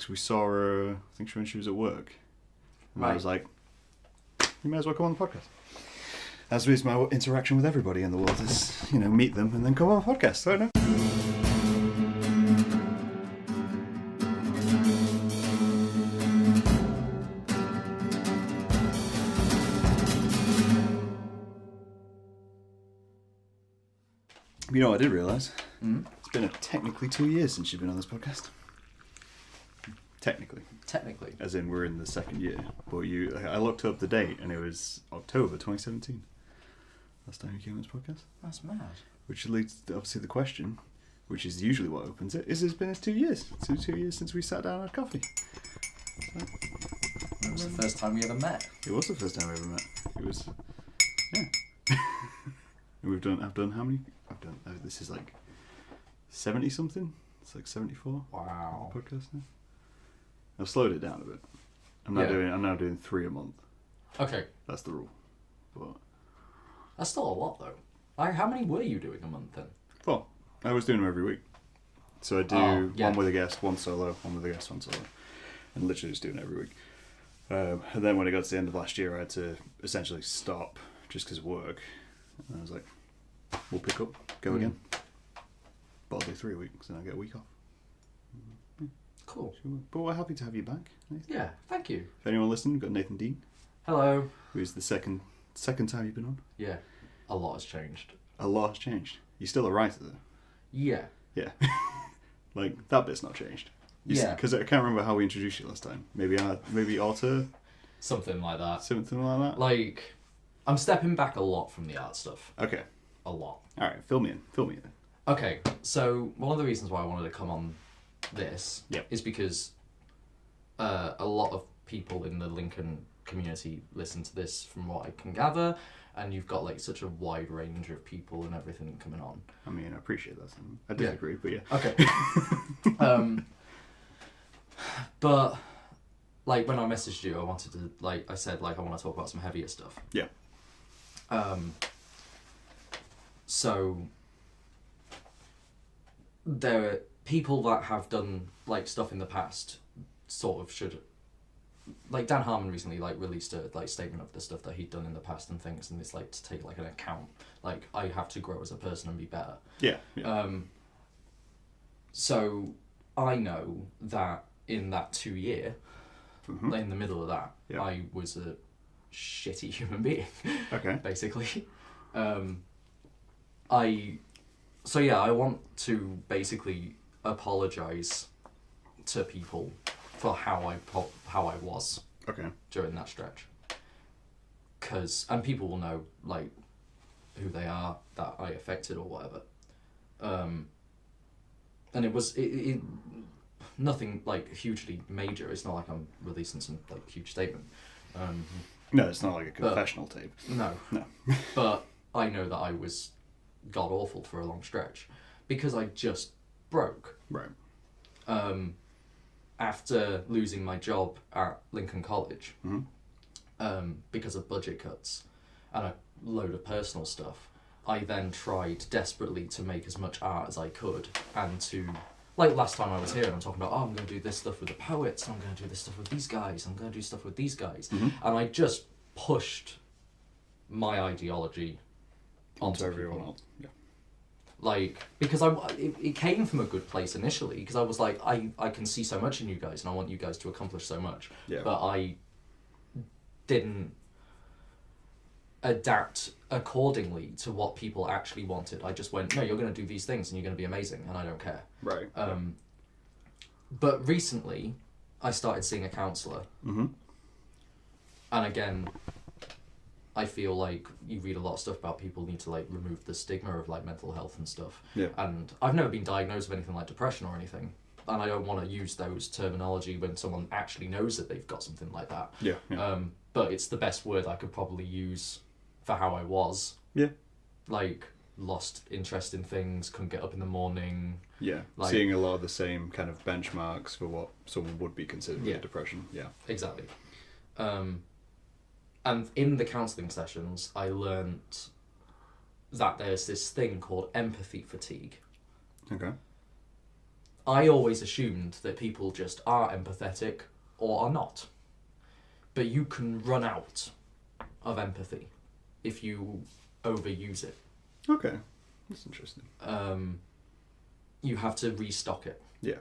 We saw her, I think when she was at work. And I was like, you may as well come on the podcast. As is my interaction with everybody in the world is, meet them and then come on the podcast. I don't know. You know what I did realise? It's been technically 2 years since you've been on this podcast. Technically. As in, we're in the second year. But I looked up the date and it was October 2017. Last time you came on this podcast. That's mad. Which leads to, obviously, the question, which is usually what opens it, is it's been 2 years. 2 years since we sat down and had coffee. So, it was the first time we ever met. It was the first time we ever met. It was, yeah. And I've done how many? This is like 70 something. It's like 74. Wow. Podcast now. I've slowed it down a bit. I'm now doing 3 a month. Okay. That's the rule. But that's still a lot though. How many were you doing a month then? Well, I was doing them every week. So I do one with a guest, one solo, one with a guest, one solo. And literally just doing it every week. And then when it got to the end of last year, I had to essentially stop just because of work. And I was like, we'll pick up, go again. But I'll do 3 weeks and I'll get a week off. Cool. But we're happy to have you back, Nathan. Yeah, thank you. If anyone listening, we've got Nathan Dean. Hello. Who's the second time you've been on. Yeah. A lot has changed. A lot has changed. You're still a writer though. Yeah. Yeah. Like, that bit's not changed. Yeah. Because I can't remember how we introduced you last time. Maybe author? Something like that. Something like that? Like, I'm stepping back a lot from the art stuff. Okay. A lot. Alright, fill me in. Okay, so one of the reasons why I wanted to come on this is because a lot of people in the Lincoln community listen to this from what I can gather, and you've got like such a wide range of people and everything coming on. I mean, I appreciate that. I disagree, but yeah. Okay. But like when I messaged you, I wanted to I said I want to talk about some heavier stuff. Yeah. So there are people that have done stuff in the past sort of should, Dan Harmon recently released a statement of the stuff that he'd done in the past and things, and it's to take an account, I have to grow as a person and be better. Yeah. So I know that in that 2 year, in the middle of that, I was a shitty human being. Okay. Basically. I want to basically apologise to people for how I was during that stretch. And people will know who they are that I affected or whatever. And it was nothing hugely major. It's not like I'm releasing some huge statement. No, it's not like a confessional tape. No. But I know that I was god awful for a long stretch because I just broke. Right. After losing my job at Lincoln College, because of budget cuts and a load of personal stuff, I then tried desperately to make as much art as I could and to, last time I was here, I'm talking about, I'm going to do this stuff with the poets, I'm going to do this stuff with these guys, I'm going to do stuff with these guys. And I just pushed my ideology onto everyone else. Yeah. Because it came from a good place initially, because I was I can see so much in you guys and I want you guys to accomplish so much. Yeah. But I didn't adapt accordingly to what people actually wanted. I just went, no, you're going to do these things and you're going to be amazing and I don't care. Right. But recently I started seeing a counsellor. And again, I feel you read a lot of stuff about people need to remove the stigma of mental health and stuff. Yeah. And I've never been diagnosed with anything like depression or anything. And I don't want to use those terminology when someone actually knows that they've got something like that. Yeah. But it's the best word I could probably use for how I was. Yeah. Lost interest in things, couldn't get up in the morning. Yeah. Seeing a lot of the same kind of benchmarks for what someone would be considered depression. Yeah. Exactly. And in the counselling sessions, I learnt that there's this thing called empathy fatigue. Okay. I always assumed that people just are empathetic or are not. But you can run out of empathy if you overuse it. Okay, that's interesting. You have to restock it. Yeah.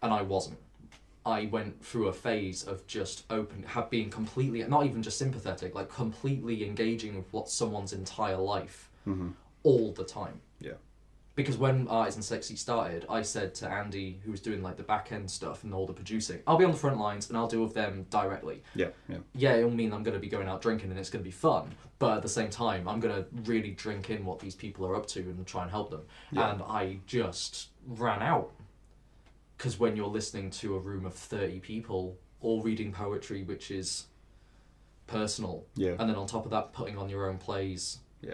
And I wasn't. I went through a phase of just being completely, not even just sympathetic, like completely engaging with what someone's entire life all the time. Yeah. Because when Art Isn't Sexy started, I said to Andy, who was doing like the back end stuff and all the producing, I'll be on the front lines and I'll deal with them directly. Yeah, yeah. Yeah, it'll mean I'm going to be going out drinking and it's going to be fun, but at the same time, I'm going to really drink in what these people are up to and try and help them. Yeah. And I just ran out. Because when you're listening to a room of 30 people, all reading poetry, which is personal, yeah, and then on top of that, putting on your own plays, yeah,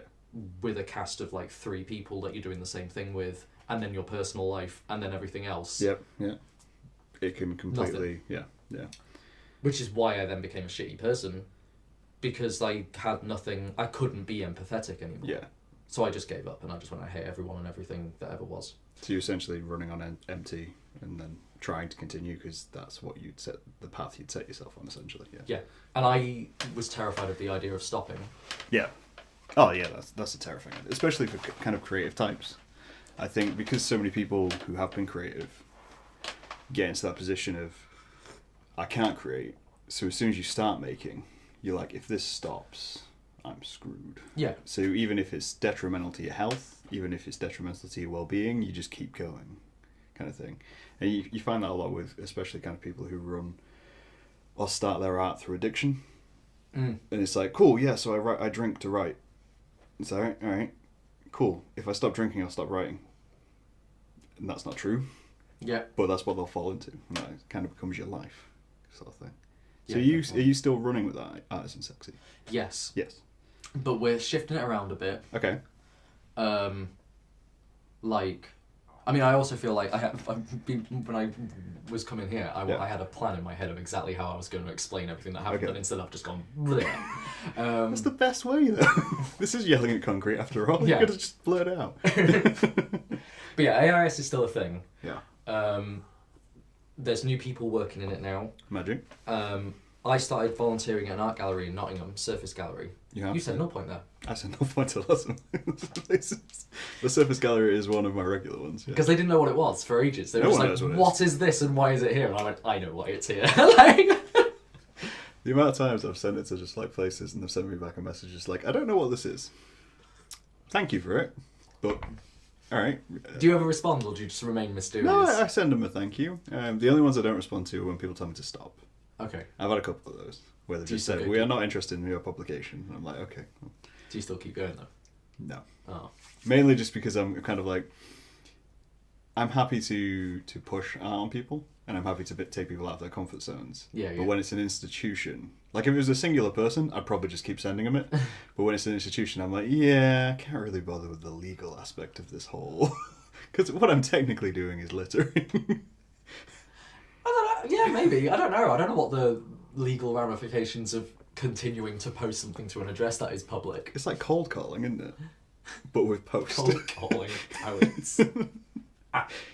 with a cast of like 3 people that you're doing the same thing with, and then your personal life, and then everything else. Yep, yeah. It can completely, nothing. Yeah. Which is why I then became a shitty person, because I had nothing, I couldn't be empathetic anymore. Yeah. So I just gave up, and I just went, I hate everyone and everything that ever was. So you're essentially running on empty, and then trying to continue, because that's what the path you'd set yourself on, essentially. Yeah. Yeah. And I was terrified of the idea of stopping. Yeah. Oh yeah, that's a terrifying idea, especially for kind of creative types. I think because so many people who have been creative get into that position of, I can't create, so as soon as you start making, you're like, if this stops, I'm screwed. Yeah. So even if it's detrimental to your health, even if it's detrimental to your well-being, you just keep going, kind of thing. And you find that a lot with especially kind of people who run or start their art through addiction. And it's like, cool, yeah, so I drink to write. It's all right, cool. If I stop drinking, I'll stop writing. And that's not true. Yeah. But that's what they'll fall into. And that kind of becomes your life, sort of thing. So Yeah, are you still running with that, Art Isn't Sexy? Yes. Yes. But we're shifting it around a bit. Okay. I also feel like when I was coming here, I had a plan in my head of exactly how I was going to explain everything that happened, and instead I've just gone, bleh. That's the best way, though. This is yelling at concrete, after all. Yeah. You gotta just blurt it out. But yeah, AIS is still a thing. Yeah. There's new people working in it now. Magic. I started volunteering at an art gallery in Nottingham, Surface Gallery. You said no point there. I said no point to lots of places. The Surface Gallery is one of my regular ones. Because they didn't know what it was for ages. They were just like, what is this and why is it here? And I went, I know why it's here. The amount of times I've sent it to just like places and they've sent me back a message just like, I don't know what this is. Thank you for it, but alright. Do you ever respond or do you just remain mysterious? No, I send them a thank you. The only ones I don't respond to are when people tell me to stop. Okay. I've had a couple of those where they've just said, we are not interested in your publication. And I'm like, okay. Well. Do you still keep going though? No. Oh. Mainly just because I'm kind of like, I'm happy to push art on people, and I'm happy to take people out of their comfort zones. Yeah. But when it's an institution, like if it was a singular person, I'd probably just keep sending them it. But when it's an institution, I'm like, yeah, I can't really bother with the legal aspect of this whole... Because what I'm technically doing is littering. I don't know. Yeah, maybe. I don't know. I don't know what the legal ramifications of continuing to post something to an address that is public. It's like cold calling, isn't it? But with post. Cold calling poets.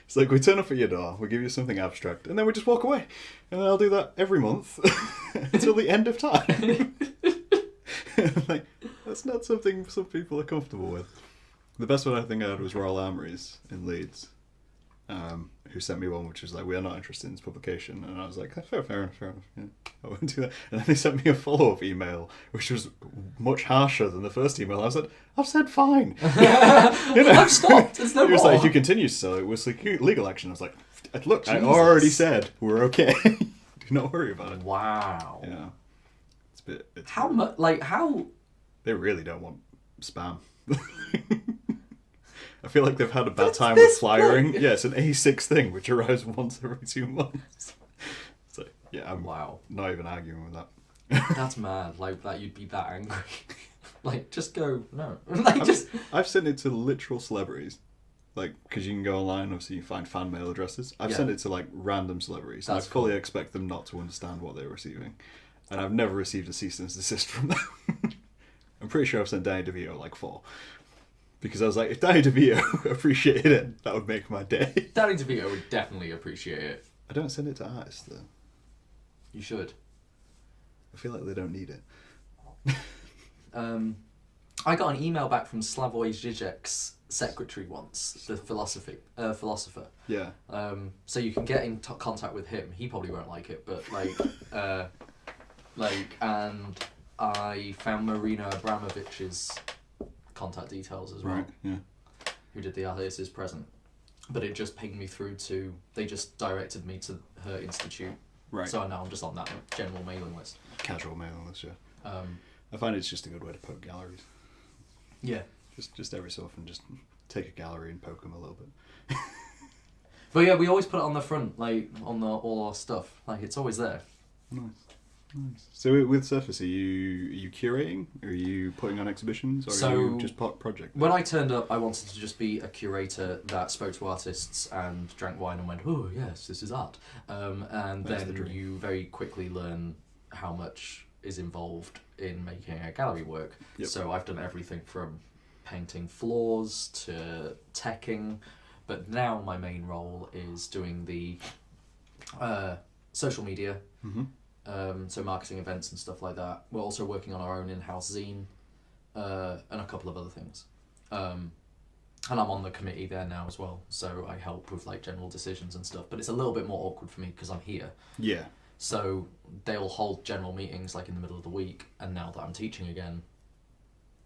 It's like we turn up at your door, we give you something abstract, and then we just walk away. And I'll do that every month until the end of time. Like, that's not something some people are comfortable with. The best one I think I had was Royal Armouries in Leeds, who sent me one which was like, we are not interested in this publication. And I was like, fair enough. Yeah, I won't do that. And then they sent me a follow-up email, which was much harsher than the first email. I was like, I've said fine. I've stopped. It's no more. It was like, if you continue to sell it, was like legal action. I was like, look, Jesus. I already said we're okay. Do not worry about it. Wow. Yeah. It's how much? Like how? They really don't want spam. I feel like they've had a bad time with flyering. Yeah, it's an A6 thing which arrives once every 2 months. So yeah, I'm not even arguing with that. That's mad. Like that, you'd be that angry. Like just go no. I've sent it to literal celebrities. Like, because you can go online, obviously you find fan mail addresses. I've sent it to like random celebrities. And I fully expect them not to understand what they're receiving. And I've never received a cease and desist from them. I'm pretty sure I've sent Danny DeVito like 4. Because I was like, if Danny DeVito appreciated it, that would make my day. Danny DeVito would definitely appreciate it. I don't send it to artists, though. You should. I feel like they don't need it. I got an email back from Slavoj Žižek's secretary once, the philosopher. Yeah. So you can get in contact with him. He probably won't like it, but and I found Marina Abramovich's contact details as well. Right. Yeah. Who did the Alice is Present, but it just pinged me through to. They just directed me to her institute. Right. So now I'm just on that general mailing list. Casual mailing list, yeah. I find it's just a good way to poke galleries. Yeah. Just every so often, just take a gallery and poke them a little bit. But yeah, we always put it on the front, like on all our stuff. Like it's always there. Nice. So with Surface, are you curating? Are you putting on exhibitions? Or are you just project? When I turned up, I wanted to just be a curator that spoke to artists and drank wine and went, oh yes, this is art. And That's then you very quickly learn how much is involved in making a gallery work. Yep. So I've done everything from painting floors to teching, but now my main role is doing the social media. Mm-hmm. So marketing events and stuff like that. We're also working on our own in-house zine and a couple of other things. And I'm on the committee there now as well, so I help with like general decisions and stuff. But it's a little bit more awkward for me because I'm here. Yeah. So they'll hold general meetings like in the middle of the week, and now that I'm teaching again,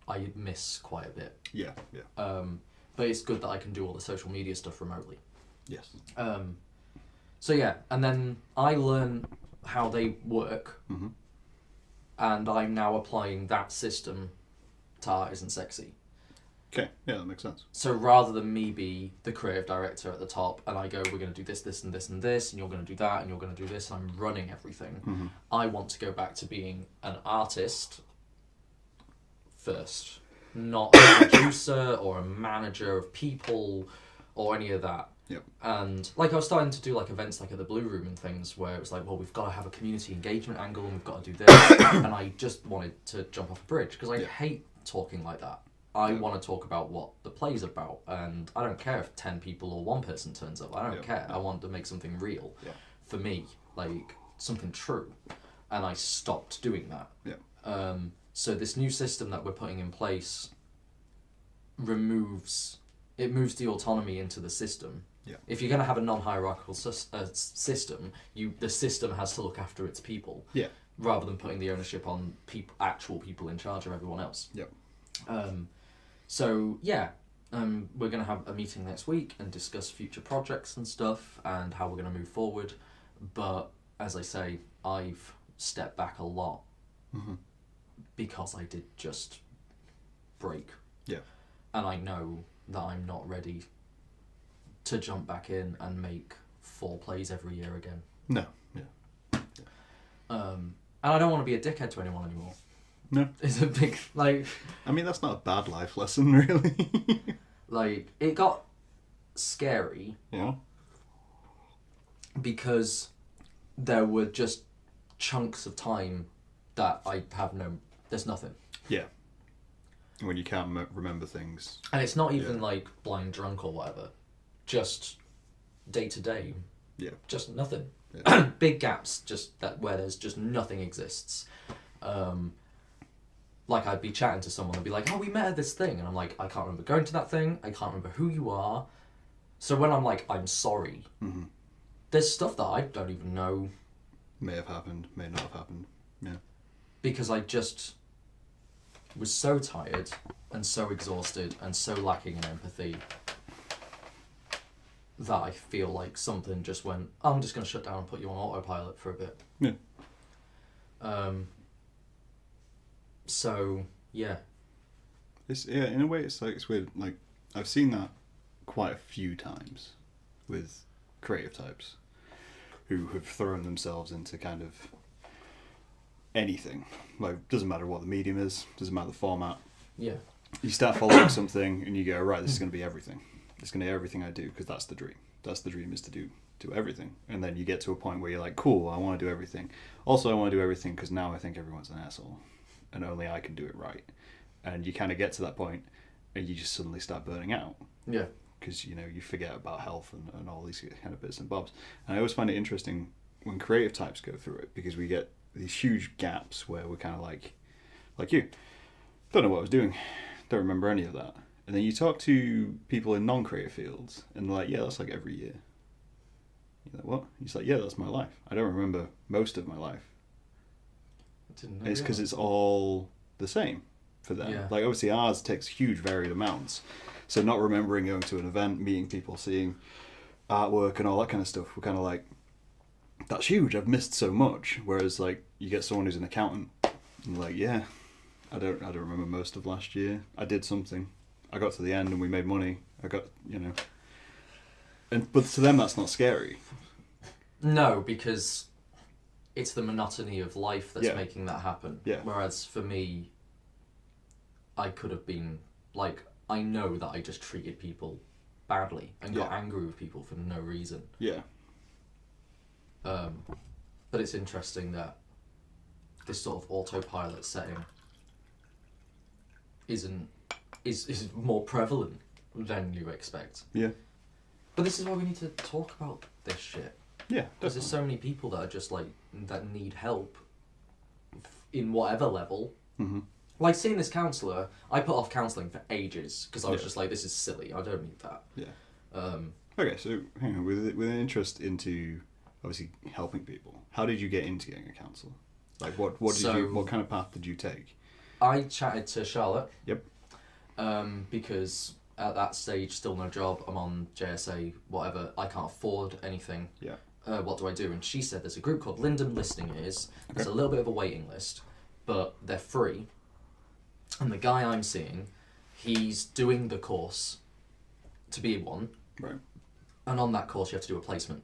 I miss quite a bit. Yeah. But it's good that I can do all the social media stuff remotely. Yes. So yeah, and then I learn how they work, mm-hmm. and I'm now applying that system to Art Isn't Sexy. Okay, yeah, that makes sense. So rather than me be the creative director at the top and I go, we're going to do this, this and this and this, and you're going to do that, and you're going to do this, and I'm running everything, mm-hmm. I want to go back to being an artist first, not a producer or a manager of people or any of that. Yep. And like I was starting to do like events like at the Blue Room and things where it was like, well, we've got to have a community engagement angle and we've got to do this. And I just wanted to jump off a bridge because I hate talking like that. I want to talk about what the play's about, and I don't care if 10 people or one person turns up. I don't care. I want to make something real for me, like something true. And I stopped doing that. Yeah. So this new system that we're putting in place moves the autonomy into the system. Yeah. If you're going to have a non-hierarchical system, the system has to look after its people. Yeah. Rather than putting the ownership on actual people in charge of everyone else. Yep. So yeah, we're going to have a meeting next week and discuss future projects and stuff and how we're going to move forward. But as I say, I've stepped back a lot mm-hmm. because I did just break. Yeah. And I know that I'm not ready to jump back in and make 4 plays every year again. No. Yeah. And I don't want to be a dickhead to anyone anymore. No. It's a big, like... I mean, that's not a bad life lesson, really. Like, it got scary. Yeah. Because there were just chunks of time that I have there's nothing. Yeah. When you can't remember things. And it's not even like blind drunk or whatever. Just day to day. Yeah. Just nothing. Yeah. Big gaps, just that where there's just nothing exists. Like I'd be chatting to someone and be like, oh, we met at this thing. And I'm like, I can't remember going to that thing. I can't remember who you are. So when I'm like, I'm sorry, mm-hmm. there's stuff that I don't even know. May have happened, may not have happened. Yeah. Because I just was so tired and so exhausted and so lacking in empathy that I feel like something just went, oh, I'm just going to shut down and put you on autopilot for a bit. Yeah. So, yeah. In a way, it's weird. Like, I've seen that quite a few times with creative types who have thrown themselves into kind of anything. Like, doesn't matter what the medium is, doesn't matter the format. Yeah. You start following something and you go, right, this is going to be everything. It's going to be everything I do because that's the dream. That's the dream, is to do everything. And then you get to a point where you're like, cool, I want to do everything. Also, I want to do everything because now I think everyone's an asshole and only I can do it right. And you kind of get to that point and you just suddenly start burning out. Yeah. Because, you know, you forget about health and all these kind of bits and bobs. And I always find it interesting when creative types go through it, because we get these huge gaps where we're kind of like you, don't know what I was doing, don't remember any of that. And then you talk to people in non-creative fields, and they're like, yeah, that's like every year. You're like, what? He's like, yeah, that's my life. I don't remember most of my life. I didn't know. It's because it's all the same for them. Yeah. Like, obviously ours takes huge varied amounts. So not remembering going to an event, meeting people, seeing artwork and all that kind of stuff, we're kind of like, that's huge, I've missed so much. Whereas like you get someone who's an accountant and like, yeah, I don't remember most of last year. I did something. I got to the end and we made money. I got, you know. But to them that's not scary. No, because it's the monotony of life that's Yeah. making that happen. Yeah. Whereas for me, I could have been like, I know that I just treated people badly and got angry with people for no reason. Yeah. But it's interesting that this sort of autopilot setting is more prevalent than you expect. Yeah. But this is why we need to talk about this shit. Yeah. Because there's so many people that are just like, that need help in whatever level. Mm-hmm. Like seeing this counsellor, I put off counselling for ages because I was just like, this is silly, I don't need that. Yeah. Okay, so hang on, with an interest into obviously helping people, how did you get into getting a counsellor? Like what kind of path did you take? I chatted to Charlotte. Yep. Because at that stage, still no job, I'm on JSA, whatever, I can't afford anything. Yeah. What do I do? And she said there's a group called Linden Listening Ears. There's a little bit of a waiting list, but they're free. And the guy I'm seeing, he's doing the course to be one. Right. And on that course, you have to do a placement.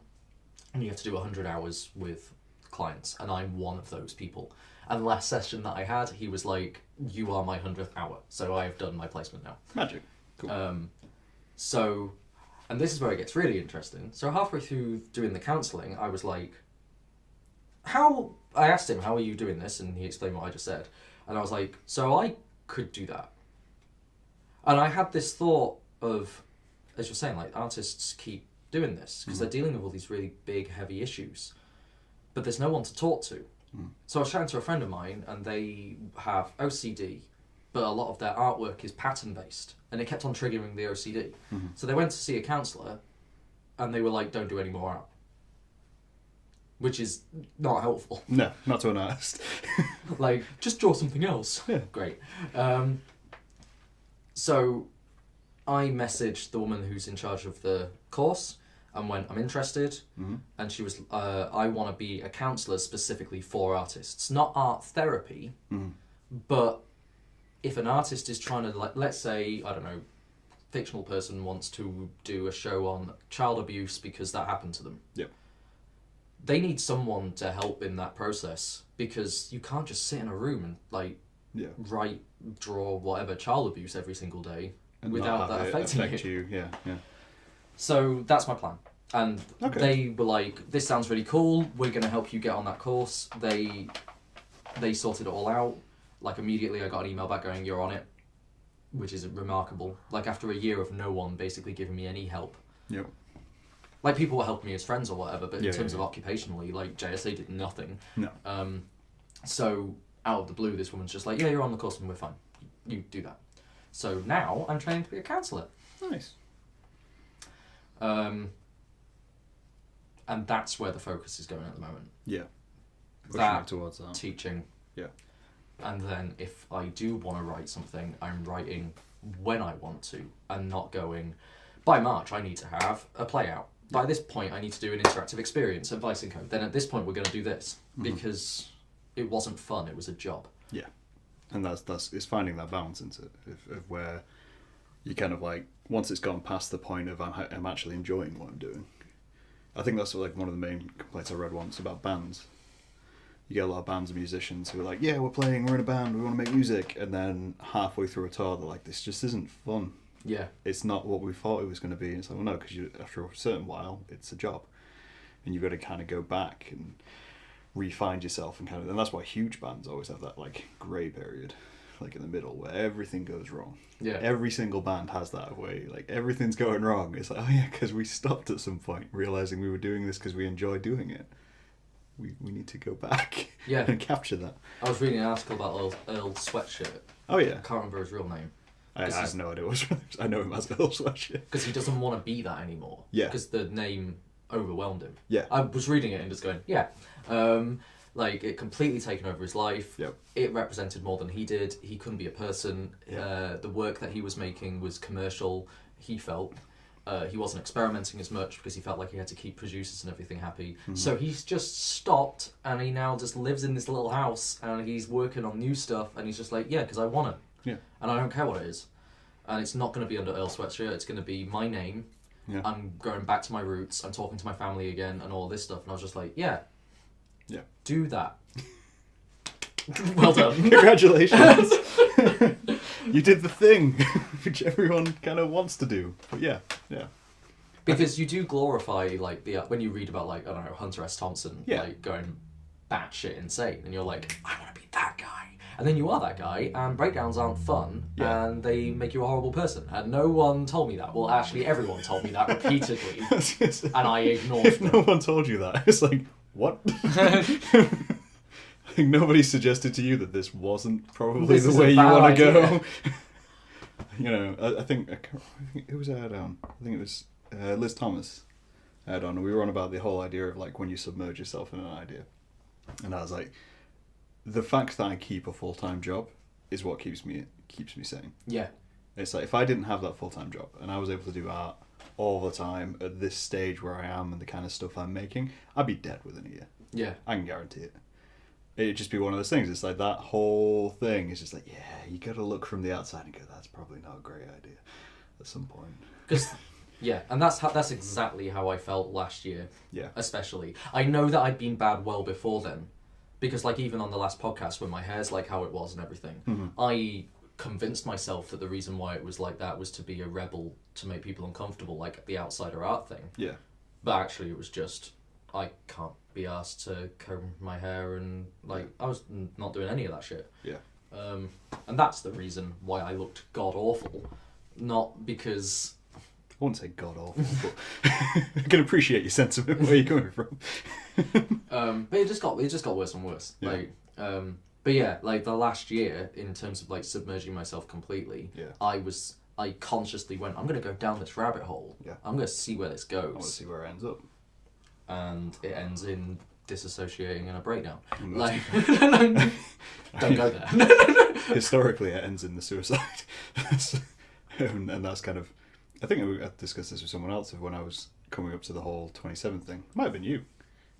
And you have to do 100 hours with clients. And I'm one of those people. And the last session that I had, he was like, you are my 100th hour. So I've done my placement now. Magic. Cool. So, and this is where it gets really interesting. So halfway through doing the counselling, I was like, I asked him, how are you doing this? And he explained what I just said. And I was like, so I could do that. And I had this thought of, as you're saying, like artists keep doing this because they're dealing with all these really big, heavy issues, but there's no one to talk to. So I was chatting to a friend of mine and they have OCD, but a lot of their artwork is pattern based and it kept on triggering the OCD. So they went to see a counsellor and they were like, don't do any more art. Which is not helpful. No, not to an artist. Like, just draw something else. Yeah. Great. So I messaged the woman who's in charge of the course and went, I'm interested. And she was, I want to be a counsellor specifically for artists. Not art therapy, but if an artist is trying to, like, let's say, I don't know, fictional person wants to do a show on child abuse because that happened to them. Yep. They need someone to help in that process because you can't just sit in a room and like write, draw, whatever child abuse every single day and without that affecting you. Yeah. So that's my plan. And they were like, this sounds really cool. We're going to help you get on that course. They sorted it all out. Like immediately I got an email back going, you're on it, which is remarkable. Like after a year of no one basically giving me any help. Yep. Like, people were helping me as friends or whatever, but in terms of occupationally, like, JSA did nothing. No. So, out of the blue, this woman's just like, yeah, you're on the course and we're fine. You do that. So now, I'm training to be a counsellor. Nice. And that's where the focus is going at the moment. Yeah. That, towards that. teaching. Yeah. And then, if I do want to write something, I'm writing when I want to, and not going, by March, I need to have a play out. By this point, I need to do an interactive experience at Vice & Co. Then at this point, we're going to do this because it wasn't fun; it was a job. Yeah, and that's it's finding that balance into of where you kind of like once it's gone past the point of I'm actually enjoying what I'm doing. I think that's like one of the main complaints I read once about bands. You get a lot of bands and musicians who are like, yeah, we're in a band, we want to make music, and then halfway through a tour, they're like, this just isn't fun. Yeah. It's not what we thought it was going to be. It's like, well, no, because after a certain while, it's a job. And you've got to kind of go back and re-find yourself and that's why huge bands always have that like grey period like in the middle where everything goes wrong. Yeah. Every single band has that way. Like everything's going wrong. It's like, oh yeah, because we stopped at some point realizing we were doing this because we enjoy doing it. We need to go back and capture that. I was reading an article about Earl Sweatshirt. Oh yeah. I can't remember his real name. I have no idea what I know him as Earl Sweatshirt. Because he doesn't want to be that anymore. Yeah. Because the name overwhelmed him. Yeah. I was reading it and just going, like, it completely taken over his life. Yep. It represented more than he did. He couldn't be a person. Yeah. The work that he was making was commercial, he felt. He wasn't experimenting as much because he felt like he had to keep producers and everything happy. Mm-hmm. So he's just stopped, and he now just lives in this little house, and he's working on new stuff, and he's just like, yeah, because I want it. Yeah. And I don't care what it is. And it's not going to be under Earl Sweatshirt, it's going to be my name. Yeah. I'm going back to my roots, I'm talking to my family again, and all this stuff. And I was just like, yeah. Do that. Well done. Congratulations. You did the thing, which everyone kind of wants to do. But yeah. Because you do glorify, like, when you read about, like, I don't know, Hunter S. Thompson, like, going batshit insane, and you're like, I want to be that guy. And then you are that guy, and breakdowns aren't fun, and they make you a horrible person. And no one told me that. Well, actually, everyone told me that repeatedly, and I ignored If them. no one told you that, it's like, what? I think nobody suggested to you that this wasn't probably the way you want to go. You know, I think it was I think it was Liz Thomas had on. We were on about the whole idea of like when you submerge yourself in an idea, and I was like, the fact that I keep a full-time job is what keeps me sane. Yeah. It's like if I didn't have that full-time job and I was able to do art all the time at this stage where I am and the kind of stuff I'm making, I'd be dead within a year. Yeah. I can guarantee it. It'd just be one of those things. It's like that whole thing is just like, yeah, you got to look from the outside and go, that's probably not a great idea at some point. Because, yeah, and that's exactly how I felt last year. Yeah. Especially. I know that I'd been bad well before then. Because, like, even on the last podcast when my hair's like how it was and everything, I convinced myself that the reason why it was like that was to be a rebel, to make people uncomfortable, like the outsider art thing. Yeah. But actually it was just, I can't be asked to comb my hair and, like, I was not doing any of that shit. Yeah. And that's the reason why I looked god-awful. Not because... I wouldn't say god-awful, but I can appreciate your sentiment, where you're coming from. But it just got worse and worse. Yeah. Like, but yeah, like the last year, in terms of like submerging myself completely, I consciously went, I'm going to go down this rabbit hole. Yeah. I'm going to see where this goes. I want to see where it ends up. And it ends in disassociating and a breakdown. Like, don't go there. Historically, it ends in the suicide. And that's kind of... I think I discussed this with someone else of when I was coming up to the whole 27 thing. It might have been you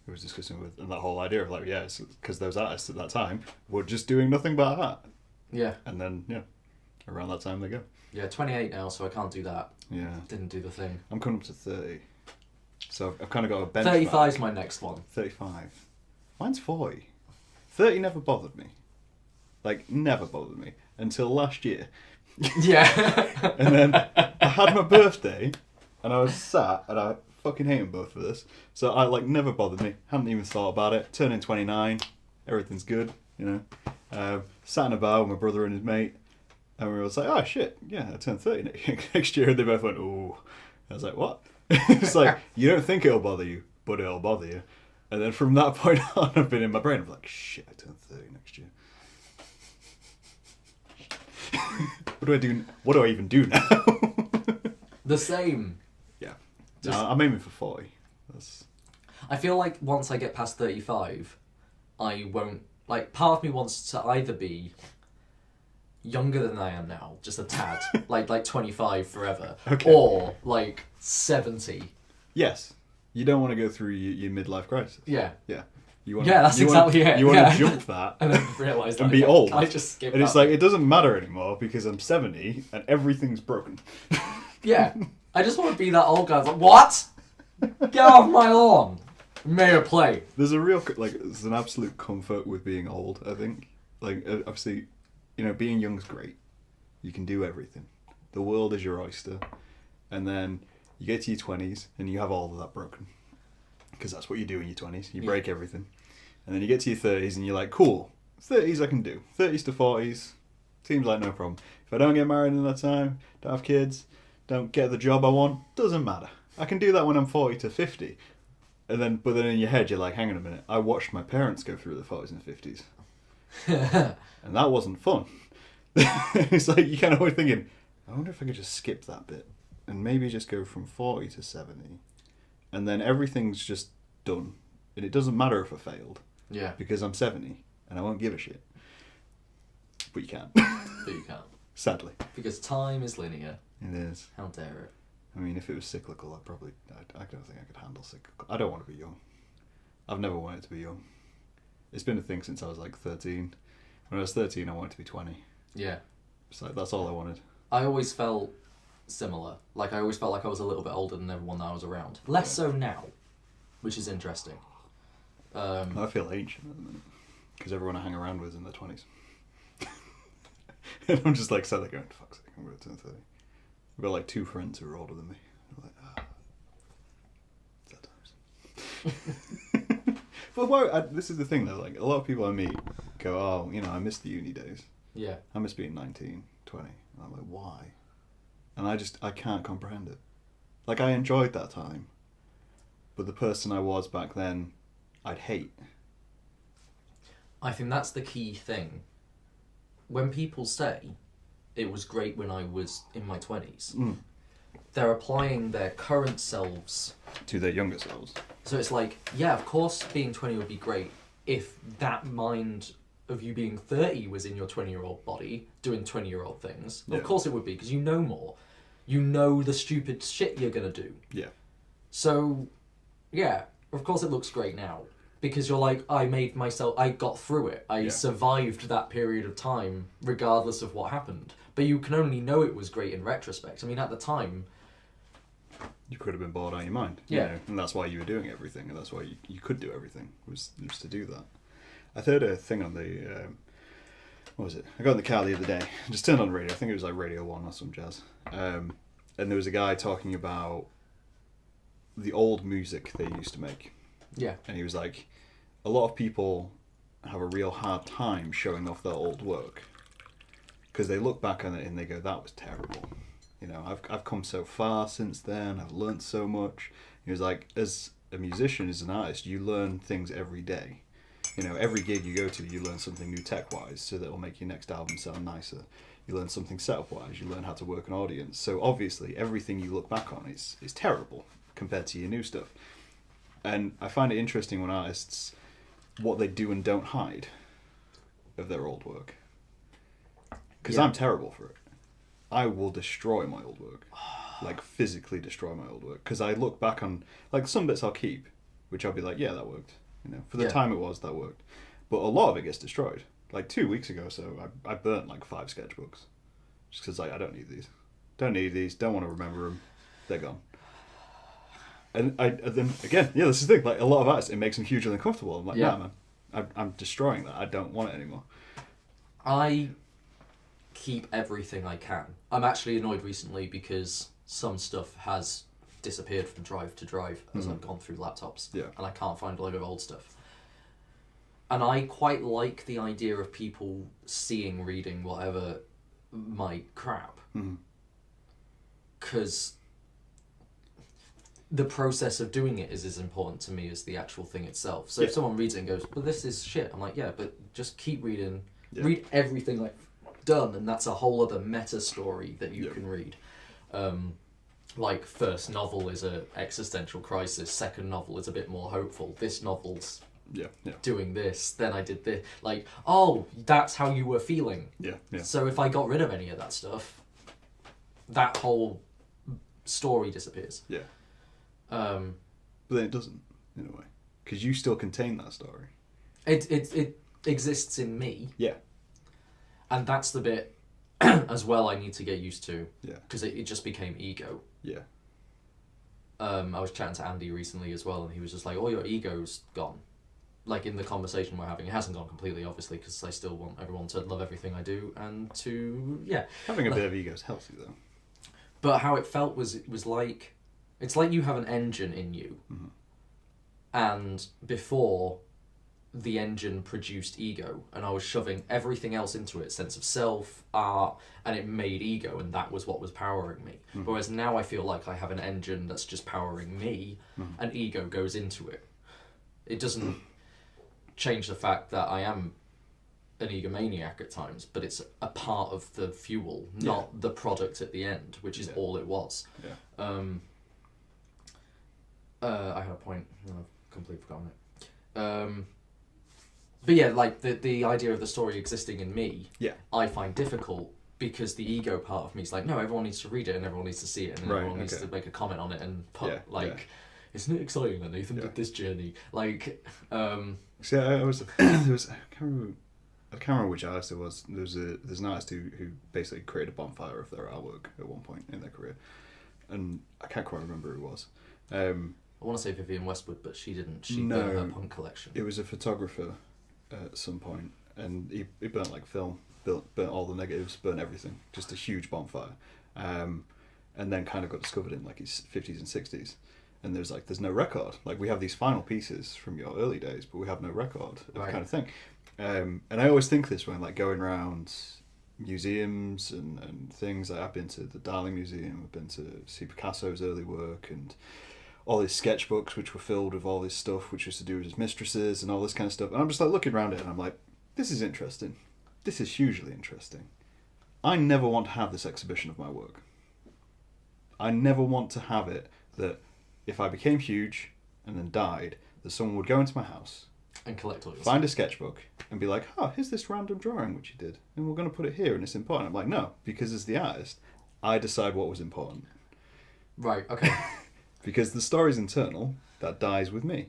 who was discussing with, and that whole idea of like, yeah, because those artists at that time were just doing nothing but art. Yeah. And then, around that time they go. Yeah, 28 now, so I can't do that. Yeah. Didn't do the thing. I'm coming up to 30. So I've kind of got a benchmark. 35 is my next one. 35. Mine's 40. 30 never bothered me. Like, never bothered me. Until last year. Yeah. And then I had my birthday, and I was sat, and I fucking hate them both for this. So I, like, never bothered me. Hadn't even thought about it. Turning 29. Everything's good, you know. Sat in a bar with my brother and his mate, and we were like, oh shit, yeah, I turned 30 next year. And they both went, ooh. I was like, what? It's like, you don't think it'll bother you, but it'll bother you. And then from that point on, I've been in my brain, I'm like, shit, I turned 30 next year. What do I do? What do I even do now? The same. Yeah. No, I'm aiming for 40. I feel like once I get past 35, I won't... Like, part of me wants to either be younger than I am now, just a tad, like 25 forever, okay. Or, like, 70. Yes. You don't want to go through your midlife crisis. Yeah. Yeah. You want it. You want to jump that and then realise and be old. Can I just skip and that? It's like, it doesn't matter anymore because I'm 70 and everything's broken. Yeah. I just want to be that old guy. Like, what? Get off my lawn. Mayor play. There's a real, like, there's an absolute comfort with being old, I think. Like, obviously, you know, being young's great. You can do everything. The world is your oyster. And then you get to your 20s and you have all of that broken. Because that's what you do in your 20s. You break everything. And then you get to your 30s and you're like, cool, 30s I can do. 30s to 40s, Seems like no problem. If I don't get married in that time, don't have kids, don't get the job I want, doesn't matter. I can do that when I'm 40 to 50. But then in your head, you're like, hang on a minute, I watched my parents go through the 40s and 50s. And that wasn't fun. It's like, you're kind of always thinking, I wonder if I could just skip that bit and maybe just go from 40 to 70. And then everything's just done. And it doesn't matter if I failed. Yeah. Because I'm 70 and I won't give a shit. But you can't. But you can't. Sadly. Because time is linear. It is. How dare it? I mean, if it was cyclical, I don't think I could handle cyclical. I don't want to be young. I've never wanted to be young. It's been a thing since I was like 13. When I was 13, I wanted to be 20. Yeah. So that's all I wanted. I always felt similar. Like, I always felt like I was a little bit older than everyone that I was around. Less so now, which is interesting. I feel ancient at the minute. Because everyone I hang around with is in their 20s. And I'm just like, sat there going, fuck's sake, I'm going to turn 30. I've got like 2 friends who are older than me. I'm like, sad times. But this is the thing though, like, a lot of people I meet go, oh, you know, I miss the uni days. Yeah. I miss being 19, 20. And I'm like, why? And I can't comprehend it. Like, I enjoyed that time. But the person I was back then, I'd hate. I think that's the key thing. When people say, it was great when I was in my 20s, they're applying their current selves to their younger selves. So it's like, yeah, of course being 20 would be great if that mind of you being 30 was in your 20-year-old body doing 20-year-old things. Yeah. Of course it would be, because you know more. You know the stupid shit you're going to do. Yeah. So, yeah, of course it looks great now. Because you're like, I got through it. I survived that period of time, regardless of what happened. But you can only know it was great in retrospect. I mean, at the time... You could have been bored out of your mind. Yeah. You know, and that's why you were doing everything, and that's why you could do everything, was to do that. I heard a thing on the... what was it? I got in the car the other day, just turned on the radio. I think it was like Radio 1 or some jazz. And there was a guy talking about the old music they used to make. Yeah. And he was like, a lot of people have a real hard time showing off their old work because they look back on it and they go, that was terrible. You know, I've come so far since then. I've learned so much. He was like, as a musician, as an artist, you learn things every day. You know, every gig you go to, you learn something new tech-wise, so that will make your next album sound nicer. You learn something setup-wise. You learn how to work an audience. So obviously, everything you look back on is terrible compared to your new stuff. And I find it interesting when artists, what they do and don't hide of their old work. Because I'm terrible for it. I will destroy my old work. Like, physically destroy my old work. Because I look back on, like, some bits I'll keep, which I'll be like, yeah, that worked. You know, for the time it was, that worked. But a lot of it gets destroyed. Like 2 weeks ago, so I burnt like 5 sketchbooks. Just because I don't need these. Don't need these, don't want to remember them. They're gone. And then again, this is the thing. Like, a lot of artists, it makes them hugely uncomfortable. I'm like, nah, man, I'm destroying that. I don't want it anymore. I keep everything I can. I'm actually annoyed recently because some stuff has disappeared from drive to drive as I've gone through laptops. Yeah. And I can't find a load of old stuff. And I quite like the idea of people seeing, reading, whatever, my crap. Because the process of doing it is as important to me as the actual thing itself. So if someone reads it and goes, well, this is shit, I'm like, yeah, but just keep reading. Yeah. Read everything I've done, and that's a whole other meta story that you can read. Like, first novel is a existential crisis, second novel is a bit more hopeful, this novel's doing this, then I did this. Like, oh, that's how you were feeling. Yeah. So if I got rid of any of that stuff, that whole story disappears. Yeah. But then it doesn't, in a way. Because you still contain that story. It exists in me. Yeah. And that's the bit, as well, I need to get used to. Yeah. Because it just became ego. Yeah. I was chatting to Andy recently as well, and he was just like, oh, your ego's gone. Like, in the conversation we're having, it hasn't gone completely, obviously, because I still want everyone to love everything I do, and to, Having a bit of ego is healthy, though. But how it felt was, it was like, it's like you have an engine in you, and before, the engine produced ego, and I was shoving everything else into it, sense of self, art, and it made ego, and that was what was powering me. Whereas now I feel like I have an engine that's just powering me, and ego goes into it. It doesn't change the fact that I am an egomaniac at times, but it's a part of the fuel, not the product at the end, which is all it was. I had a point, and I've completely forgotten it. But yeah, like the idea of the story existing in me, I find difficult because the ego part of me is like, no, everyone needs to read it and everyone needs to see it and everyone needs to make a comment on it and put isn't it exciting that Nathan did this journey? Like, see, I was there was I can't remember which artist it was. There's an artist who basically created a bonfire of their artwork at one point in their career, and I can't quite remember who it was. I want to say Vivienne Westwood, but she didn't. She burnt her punk collection. It was a photographer at some point, and he burnt like film, burnt all the negatives, burnt everything, just a huge bonfire, and then kind of got discovered in like his 50s and 60s. And there's no record. Like, we have these final pieces from your early days, but we have no record of kind of thing. And I always think this when like going around museums and things. Like, I've been to the Darling Museum, I've been to see Picasso's early work and all these sketchbooks which were filled with all this stuff which was to do with his mistresses and all this kind of stuff. And I'm just like looking around it and I'm like, this is interesting. This is hugely interesting. I never want to have this exhibition of my work. I never want to have it that if I became huge and then died, that someone would go into my house and collect all yours. Find a sketchbook and be like, oh, here's this random drawing which you did, and we're going to put it here and it's important. I'm like, no, because as the artist, I decide what was important. Right, okay. Because the story's internal, that dies with me.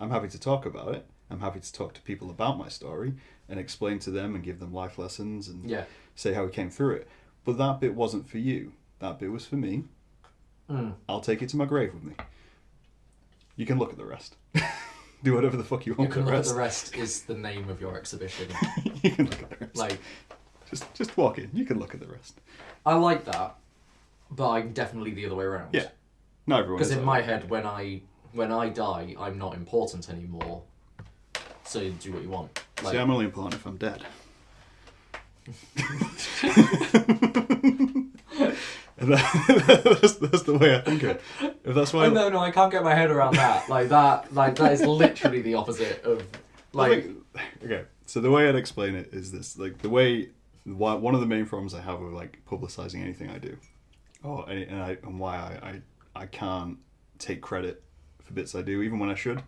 I'm happy to talk about it. I'm happy to talk to people about my story and explain to them and give them life lessons and say how we came through it. But that bit wasn't for you. That bit was for me. I'll take it to my grave with me. You can look at the rest. Do whatever the fuck you want. You can look at the rest is the name of your exhibition. You can look at the rest. Like, just walk in. You can look at the rest. I like that, but I'm definitely the other way around. Yeah. Not everyone. Because in my head, when I die, I'm not important anymore. So you do what you want. Like, see, I'm only important if I'm dead. that's the way I think of it. If that's why. No, I can't get my head around that. That is literally the opposite of like. Okay, so the way I'd explain it is this: like one of the main problems I have with like publicizing anything I do, and why I can't take credit for bits I do, even when I should,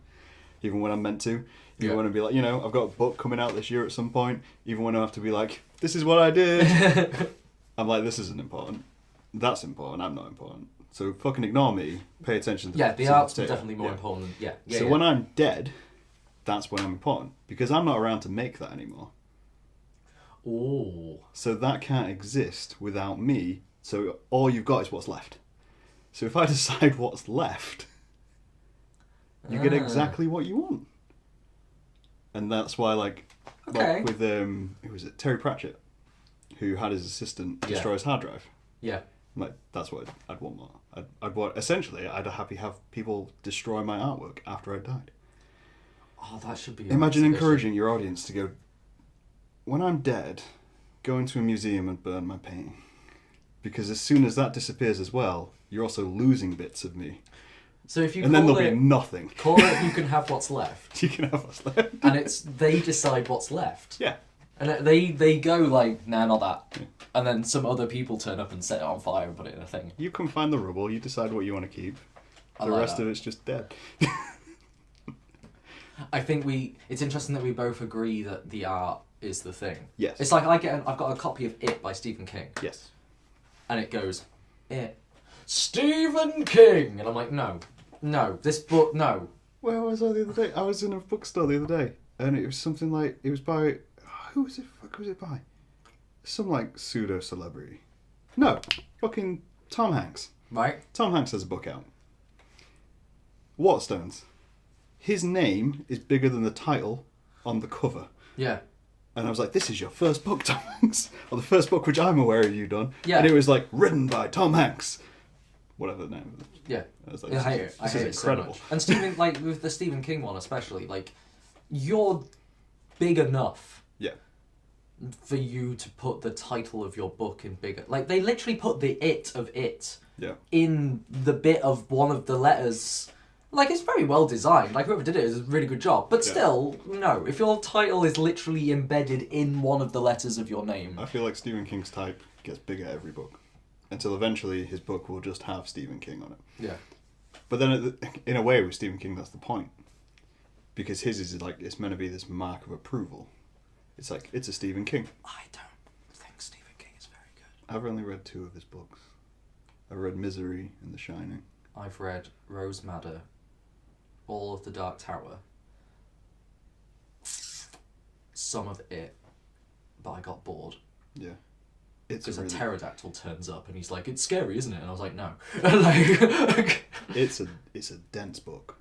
even when I'm meant to. Even when I'd be like, I've got a book coming out this year at some point. Even when I have to be like, this is what I did. I'm like, this isn't important. That's important. I'm not important. So fucking ignore me. Pay attention to the art's definitely more important. So when I'm dead, that's when I'm important. Because I'm not around to make that anymore. Oh. So that can't exist without me. So all you've got is what's left. So if I decide what's left, you get exactly what you want. And that's why, like with who was it? Terry Pratchett, who had his assistant destroy his hard drive. Yeah. I'm like, that's what I'd want more. I'd want, essentially, I'd happy have people destroy my artwork after I died. Oh, that should be. Imagine encouraging your audience to go, when I'm dead, go into a museum and burn my painting, because as soon as that disappears as well, you're also losing bits of me. So if you and then there'll be nothing. Call it You Can Have What's Left. You can have what's left. And they decide what's left. Yeah. And they go like, nah, not that. Yeah. And then some other people turn up and set it on fire and put it in a thing. You can find the rubble, you decide what you want to keep. The rest of it's just dead. I think it's interesting that we both agree that the art is the thing. Yes. It's like I've got a copy of It by Stephen King. Yes. And it goes, It. Stephen King! And I'm like, no, this book, no. Where was I the other day? I was in a bookstore the other day, and it was something like, it was by, who was it by? Some like pseudo-celebrity. No, fucking Tom Hanks. Right. Tom Hanks has a book out. Waterstones. His name is bigger than the title on the cover. Yeah. And I was like, this is your first book, Tom Hanks. Or the first book which I'm aware of you done. Yeah. And it was like, written by Tom Hanks. Whatever the name of it. Yeah. I was like, I hate it. I hate it incredible. So much. And Stephen, like with the Stephen King one especially, like you're big enough. Yeah. For you to put the title of your book in bigger... Like, they literally put the it of it in the bit of one of the letters. Like, it's very well designed. Like, whoever did it is a really good job. But still, no. If your title is literally embedded in one of the letters of your name... I feel like Stephen King's type gets bigger every book. Until eventually his book will just have Stephen King on it. Yeah. But then, in a way, with Stephen King, that's the point. Because his is like, it's meant to be this mark of approval. It's like, it's a Stephen King. I don't think Stephen King is very good. I've only read 2 of his books. I've read Misery and The Shining. I've read Rose Madder, all of The Dark Tower, some of it, but I got bored. Yeah. Because really... a pterodactyl turns up and he's like, it's scary, isn't it? And I was like, no. It's a dense book.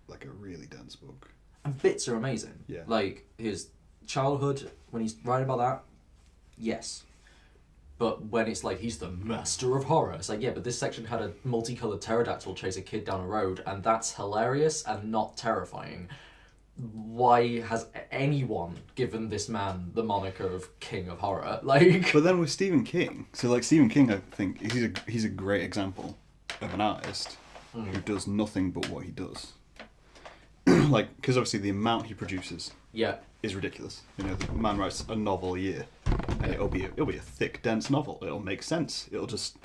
Like a really dense book. And bits are amazing. Yeah. Like, his childhood, when he's writing about that, yes. But when it's like, he's the master of horror, it's like, yeah, but this section had a multicoloured pterodactyl chase a kid down a road, and that's hilarious and not terrifying. Why has anyone given this man the moniker of King of Horror? Like, but then with Stephen King, so like Stephen King, I think he's a great example of an artist who does nothing but what he does. Like, because obviously the amount he produces is ridiculous. You know, the man writes a novel a year, and it'll be a thick, dense novel. It'll make sense. It'll just,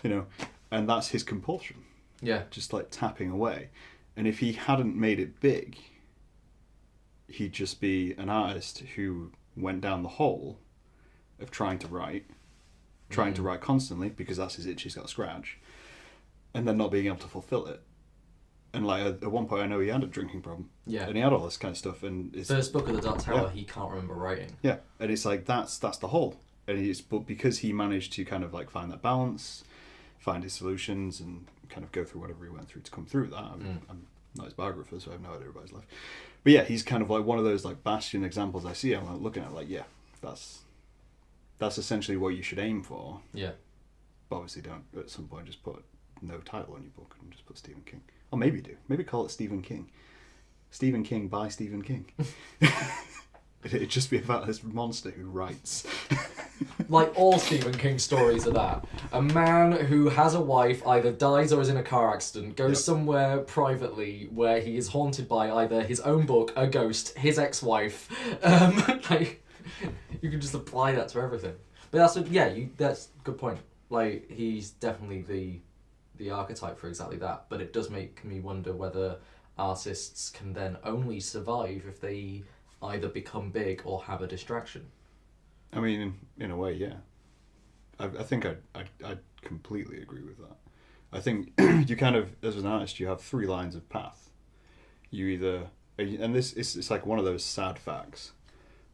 you know, and that's his compulsion. Yeah. Just like tapping away. And if he hadn't made it big, he'd just be an artist who went down the hole of trying to write constantly because that's his itch he's got to scratch, and then not being able to fulfill it. And like at one point, I know he had a drinking problem. Yeah. And he had all this kind of stuff. And his first book of The Dark Tower, he can't remember writing. Yeah, and it's like that's the hole. And but because he managed to kind of like find that balance, find his solutions, and kind of go through whatever he went through to come through that. I'm not his biographer, so I have no idea about his life. But yeah, he's kind of like one of those like bastion examples I see. I'm like looking at it like, yeah, that's essentially what you should aim for. Yeah. But obviously don't at some point just put no title on your book and just put Stephen King. Or maybe do. Maybe call it Stephen King. Stephen King by Stephen King. It'd just be about this monster who writes. Like all Stephen King stories are that. A man who has a wife, either dies or is in a car accident, goes somewhere privately where he is haunted by either his own book, a ghost, his ex-wife. Like, you can just apply that to everything. But that's that's a good point. Like, he's definitely the archetype for exactly that. But it does make me wonder whether artists can then only survive if they either become big or have a distraction. I mean, in a way, yeah. I think I'd completely agree with that. I think you kind of, as an artist, you have 3 lines of path. You either, and it's like one of those sad facts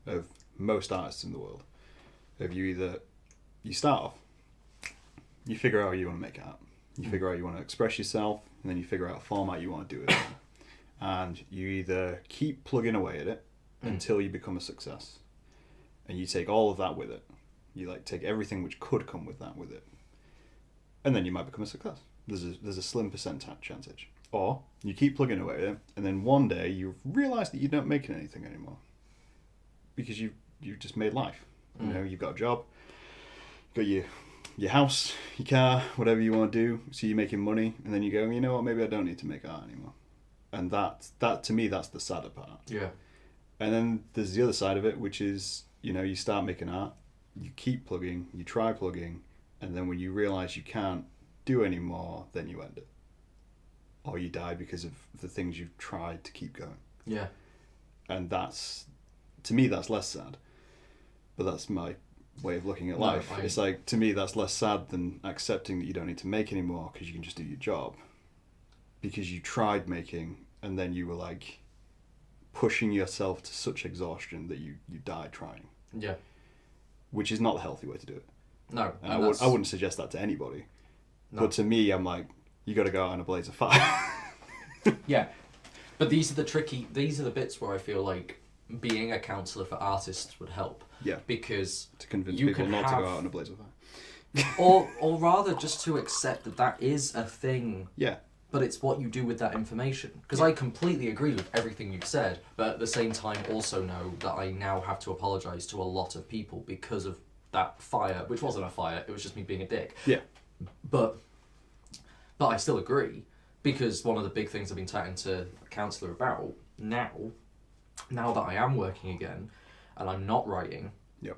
of most artists in the world. If you start off, you figure out how you want to make art. You figure out you want to express yourself, and then you figure out a format you want to do it in. And you either keep plugging away at it until you become a success. And you take all of that with it. You like take everything which could come with that with it. And then you might become a success. There's a slim percent chance. Or you keep plugging away at it, and then one day you realise that you're not making anything anymore. Because you've just made life. You know, you've got a job, you've got your house, your car, whatever you want to do, so you're making money, and then you go, you know what, maybe I don't need to make art anymore. And that to me, that's the sadder part. Yeah. And then there's the other side of it, which is, you know, you start making art, you keep plugging, you try plugging, and then when you realise you can't do anymore, then you end it. Or you die because of the things you've tried to keep going. Yeah. And to me, that's less sad. But that's my way of looking at life. It's like, to me, that's less sad than accepting that you don't need to make anymore because you can just do your job. Because you tried making, and then you were like pushing yourself to such exhaustion that you died trying. Yeah. Which is not the healthy way to do it. No. And I wouldn't suggest that to anybody. No. But to me, I'm like, you got to go out in a blaze of fire. Yeah. But these are the bits where I feel like being a counsellor for artists would help. Yeah. Because to convince people not to go out in a blaze of fire. or rather just to accept that is a thing. Yeah. but it's what you do with that information. Because I completely agree with everything you've said, but at the same time also know that I now have to apologise to a lot of people because of that fire, which wasn't a fire, it was just me being a dick. Yeah. But I still agree, because one of the big things I've been chatting to a counsellor about now that I am working again, and I'm not writing, Yep.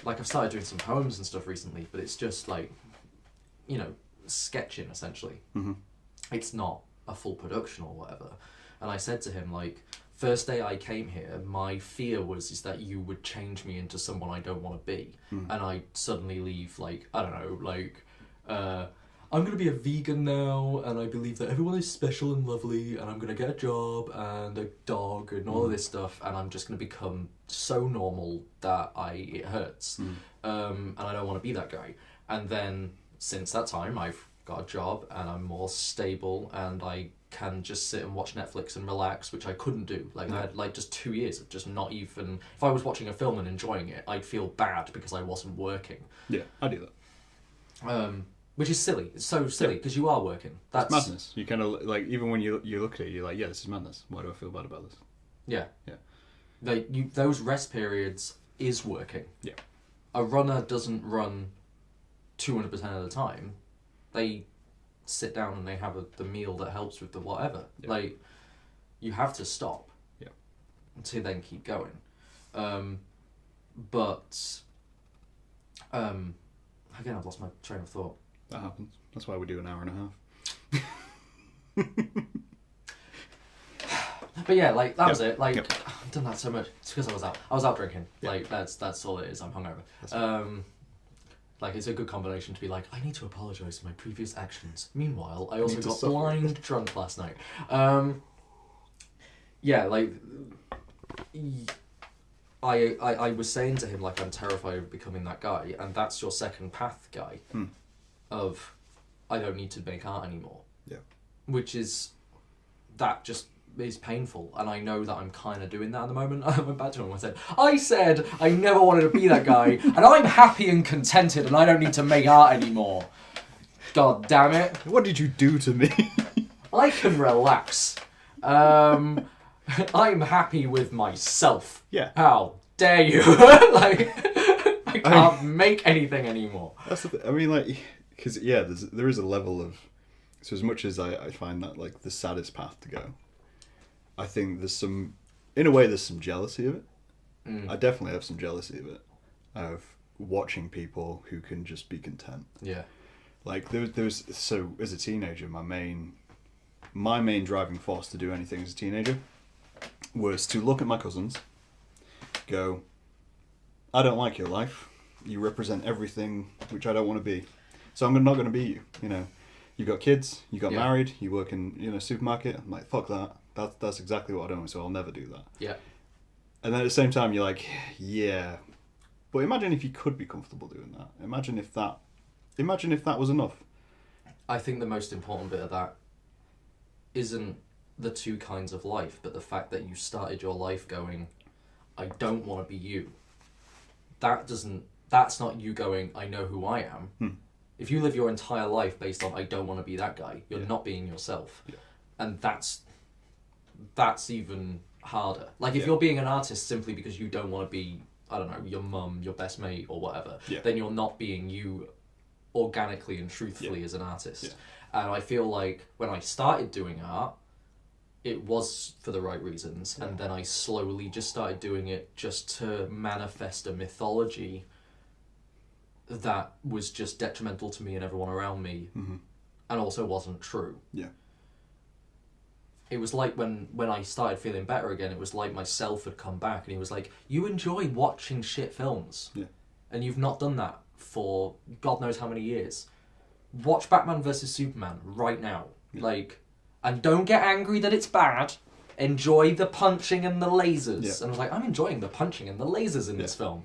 like I've started doing some poems and stuff recently, but it's just like, you know, sketching essentially. Mm-hmm. It's not a full production or whatever. And I said to him, like, first day I came here, my fear is that you would change me into someone I don't want to be. And I suddenly leave, like, I don't know, like, I'm going to be a vegan now, and I believe that everyone is special and lovely, and I'm going to get a job and a dog and all of this stuff, and I'm just going to become so normal that it hurts. And I don't want to be that guy. And then, since that time, I've got a job, and I'm more stable, and I can just sit and watch Netflix and relax, which I couldn't do. Like, I had, like, just 2 years of just not even... If I was watching a film and enjoying it, I'd feel bad because I wasn't working. Yeah, I do that. Which is silly. It's so silly, because you are working. That's madness. You kind of, like, even when you look at it, you're like, yeah, this is madness. Why do I feel bad about this? Yeah. Yeah. Those rest periods is working. Yeah. A runner doesn't run 200% of the time. They sit down and they have the meal that helps with the whatever. Yeah. Like, you have to stop. Yeah. To then keep going. Again, I've lost my train of thought. That happens. That's why we do an hour and a half. But yeah, like, that was it. Like, I've done that so much. It's because I was out drinking. Yep. Like, that's all it is. I'm hungover. Like, it's a good combination to be like, I need to apologise for my previous actions. Meanwhile, I also got blind drunk last night. Yeah, like, I was saying to him, like, I'm terrified of becoming that guy, and that's your second path guy. Of, I don't need to make art anymore. Yeah. Which is, that just is painful, and I know that I'm kind of doing that at the moment. I went back to him and I said I never wanted to be that guy, and I'm happy and contented, and I don't need to make art anymore. God damn it. What did you do to me? I can relax. I'm happy with myself. Yeah. How dare you? Like, I can't make anything anymore. That's the thing. I mean, like, because, yeah, there is a level of... So as much as I find that, like, the saddest path to go, I think there's some... In a way, there's some jealousy of it. I definitely have some jealousy of it. Of watching people who can just be content. Yeah. Like, there's... So, as a teenager, my main driving force to do anything as a teenager was to look at my cousins, go, I don't like your life. You represent everything which I don't want to be. So I'm not going to be you. You know, you got kids, you got married, you work in a supermarket. I'm like, fuck that. That's exactly what I don't want, so I'll never do that. Yeah. And then at the same time, you're like, yeah. But imagine if you could be comfortable doing that. Imagine if that was enough. I think the most important bit of that isn't the two kinds of life, but the fact that you started your life going, I don't want to be you. That's not you going, I know who I am. If you live your entire life based on, I don't want to be that guy, you're not being yourself. Yeah. And that's even harder. Like, if you're being an artist simply because you don't want to be, I don't know, your mum, your best mate, or whatever, then you're not being you organically and truthfully as an artist. Yeah. And I feel like when I started doing art, it was for the right reasons, and then I slowly just started doing it just to manifest a mythology that was just detrimental to me and everyone around me, and also wasn't true. Yeah. It was like when I started feeling better again, it was like myself had come back, and he was like, you enjoy watching shit films, and you've not done that for God knows how many years. Watch Batman vs Superman right now. Like, and don't get angry that it's bad. Enjoy the punching and the lasers. Yeah. And I was like, I'm enjoying the punching and the lasers in this film.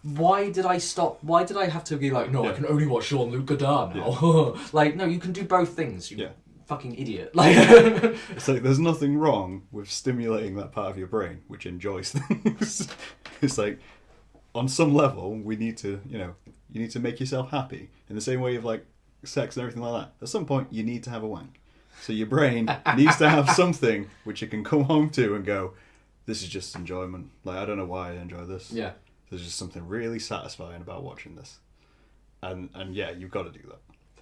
Why did I stop? Why did I have to be like, no, I can only watch Jean-Luc Godard now? Like, no, you can do both things, you fucking idiot. Like, it's like, there's nothing wrong with stimulating that part of your brain which enjoys things. It's like, on some level, we need to, you need to make yourself happy. In the same way of, like, sex and everything like that. At some point, you need to have a wank. So your brain needs to have something which it can come home to and go, this is just enjoyment. Like, I don't know why I enjoy this. Yeah. There's just something really satisfying about watching this. And yeah, you've got to do that.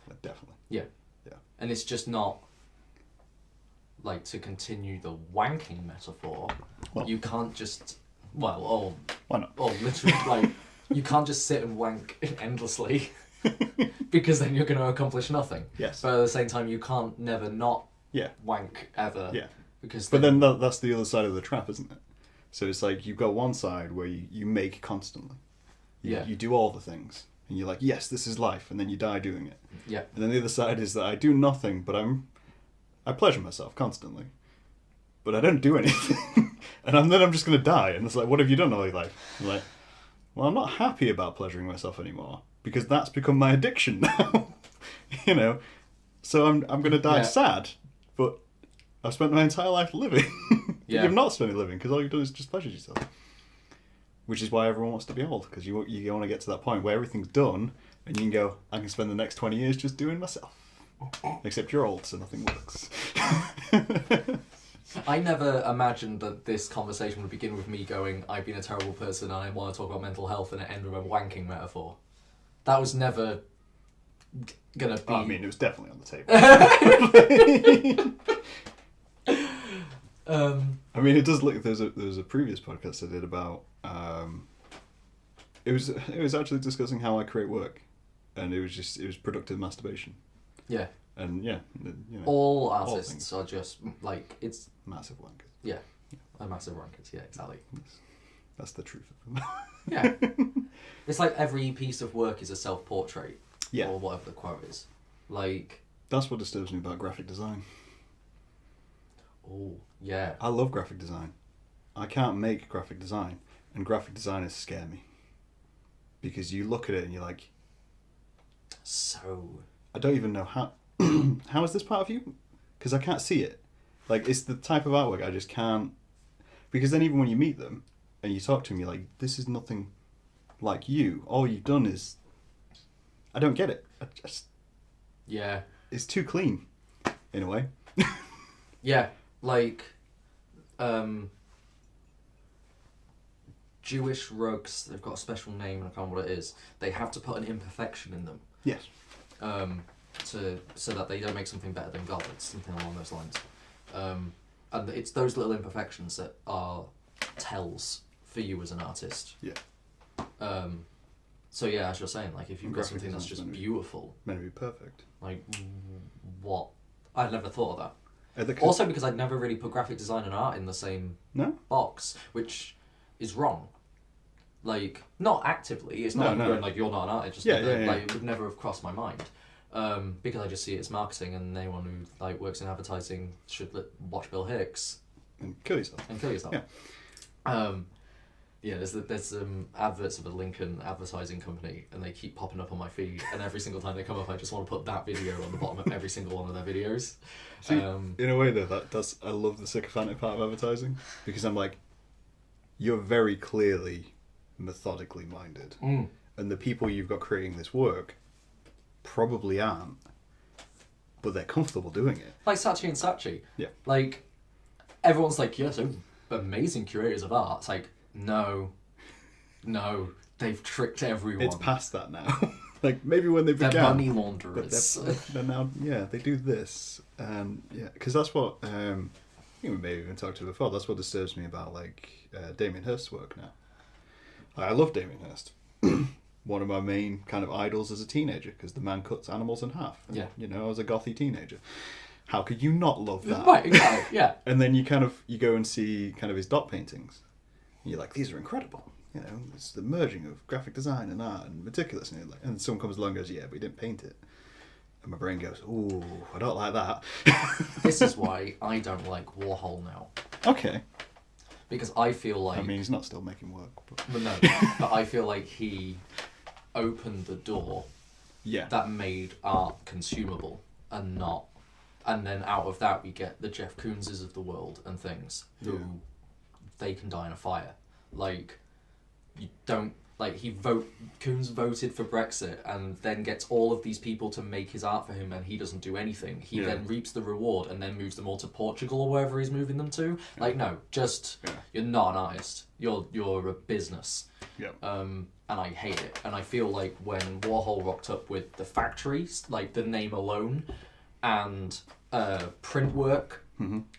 Like, definitely. Yeah. Yeah. And it's just not, like, to continue the wanking metaphor, you can't just, why not? Or literally, like, you can't just sit and wank endlessly because then you're going to accomplish nothing. Yes. But at the same time, you can't never not wank ever. Yeah. Because but then that's the other side of the trap, isn't it? So it's like you've got one side where you make constantly. You do all the things. And you're like, yes, this is life. And then you die doing it. Yeah. And then the other side is that I do nothing, but I pleasure myself constantly. But I don't do anything. And then I'm just going to die. And it's like, what have you done all your life? I'm like, well, I'm not happy about pleasuring myself anymore. Because that's become my addiction now. You know? So I'm going to die sad. But I've spent my entire life living. You've not spent it living, because all you've done is just pleasure yourself. Which is why everyone wants to be old, because you want to get to that point where everything's done, and you can go, I can spend the next 20 years just doing myself. Except you're old, so nothing works. I never imagined that this conversation would begin with me going, I've been a terrible person and I want to talk about mental health, and it end with a wanking metaphor. That was never gonna be... I mean, it was definitely on the table. I mean, it does look. There's a previous podcast I did about. It was actually discussing how I create work, and it was productive masturbation. Yeah. And yeah, you know, all artists are just like it's massive wankers. Yeah, are massive wankers. Yeah, exactly. That's the truth of them. Yeah. It's like every piece of work is a self-portrait. Yeah. Or whatever the quote is. Like. That's what disturbs me about graphic design. Oh, yeah. I love graphic design. I can't make graphic design, and graphic designers scare me. Because you look at it and you're like, so... I don't even know how... how is this part of you? Because I can't see it. Like, it's the type of artwork I just can't... Because then even when you meet them, and you talk to them, you're like, this is nothing like you. All you've done is... I don't get it. I just... Yeah. It's too clean, in a way. Yeah, like... Jewish rugs, they've got a special name, and I can't remember what it is. They have to put an imperfection in them. Yes. So that they don't make something better than God. It's something along those lines. And it's those little imperfections that are tells for you as an artist. Yeah. So yeah, as you're saying, like if you've got something that's just beautiful, meant to be perfect. Like what? I'd never thought of that. Also because I'd never really put graphic design and art in the same box, which is wrong. Like not actively. It's not going like you're not an artist. Just like it would never have crossed my mind. Because I just see it as marketing, and anyone who like works in advertising should watch Bill Hicks and kill yourself. Yeah. There's some adverts of a Lincoln advertising company, and they keep popping up on my feed, and every single time they come up, I just want to put that video on the bottom of every single one of their videos. See, in a way though, I love the sycophantic part of advertising, because I'm like, you're very clearly methodically minded, and the people you've got creating this work probably aren't, but they're comfortable doing it. Like Saatchi and Saatchi. Yeah. Like, everyone's like, yeah, so amazing curators of art. It's like, no, they've tricked everyone. It's past that now. Like, maybe when they began... They're money launderers. They're now, they do this. Because that's what, I think we may have even talked to before, that's what disturbs me about, like, Damien Hirst's work now. I love Damien Hirst. One of my main kind of idols as a teenager, because the man cuts animals in half. And, I was a gothy teenager. How could you not love that? Right, exactly, yeah. And then you go and see kind of his dot paintings. And you're like, these are incredible. It's the merging of graphic design and art and meticulous. And someone comes along and goes, yeah, but he didn't paint it. And my brain goes, ooh, I don't like that. This is why I don't like Warhol now. Okay. Because I feel like... I mean, he's not still making work. But no, but I feel like he opened the door that made art consumable and not... And then out of that we get the Jeff Koonses of the world and things who they can die in a fire. Like, you don't... Like, Koons voted for Brexit and then gets all of these people to make his art for him, and he doesn't do anything. He then reaps the reward and then moves them all to Portugal or wherever he's moving them to. Like, no, you're not an artist. You're a business. Yeah. And I hate it. And I feel like when Warhol rocked up with the factories, like the name alone, and print work,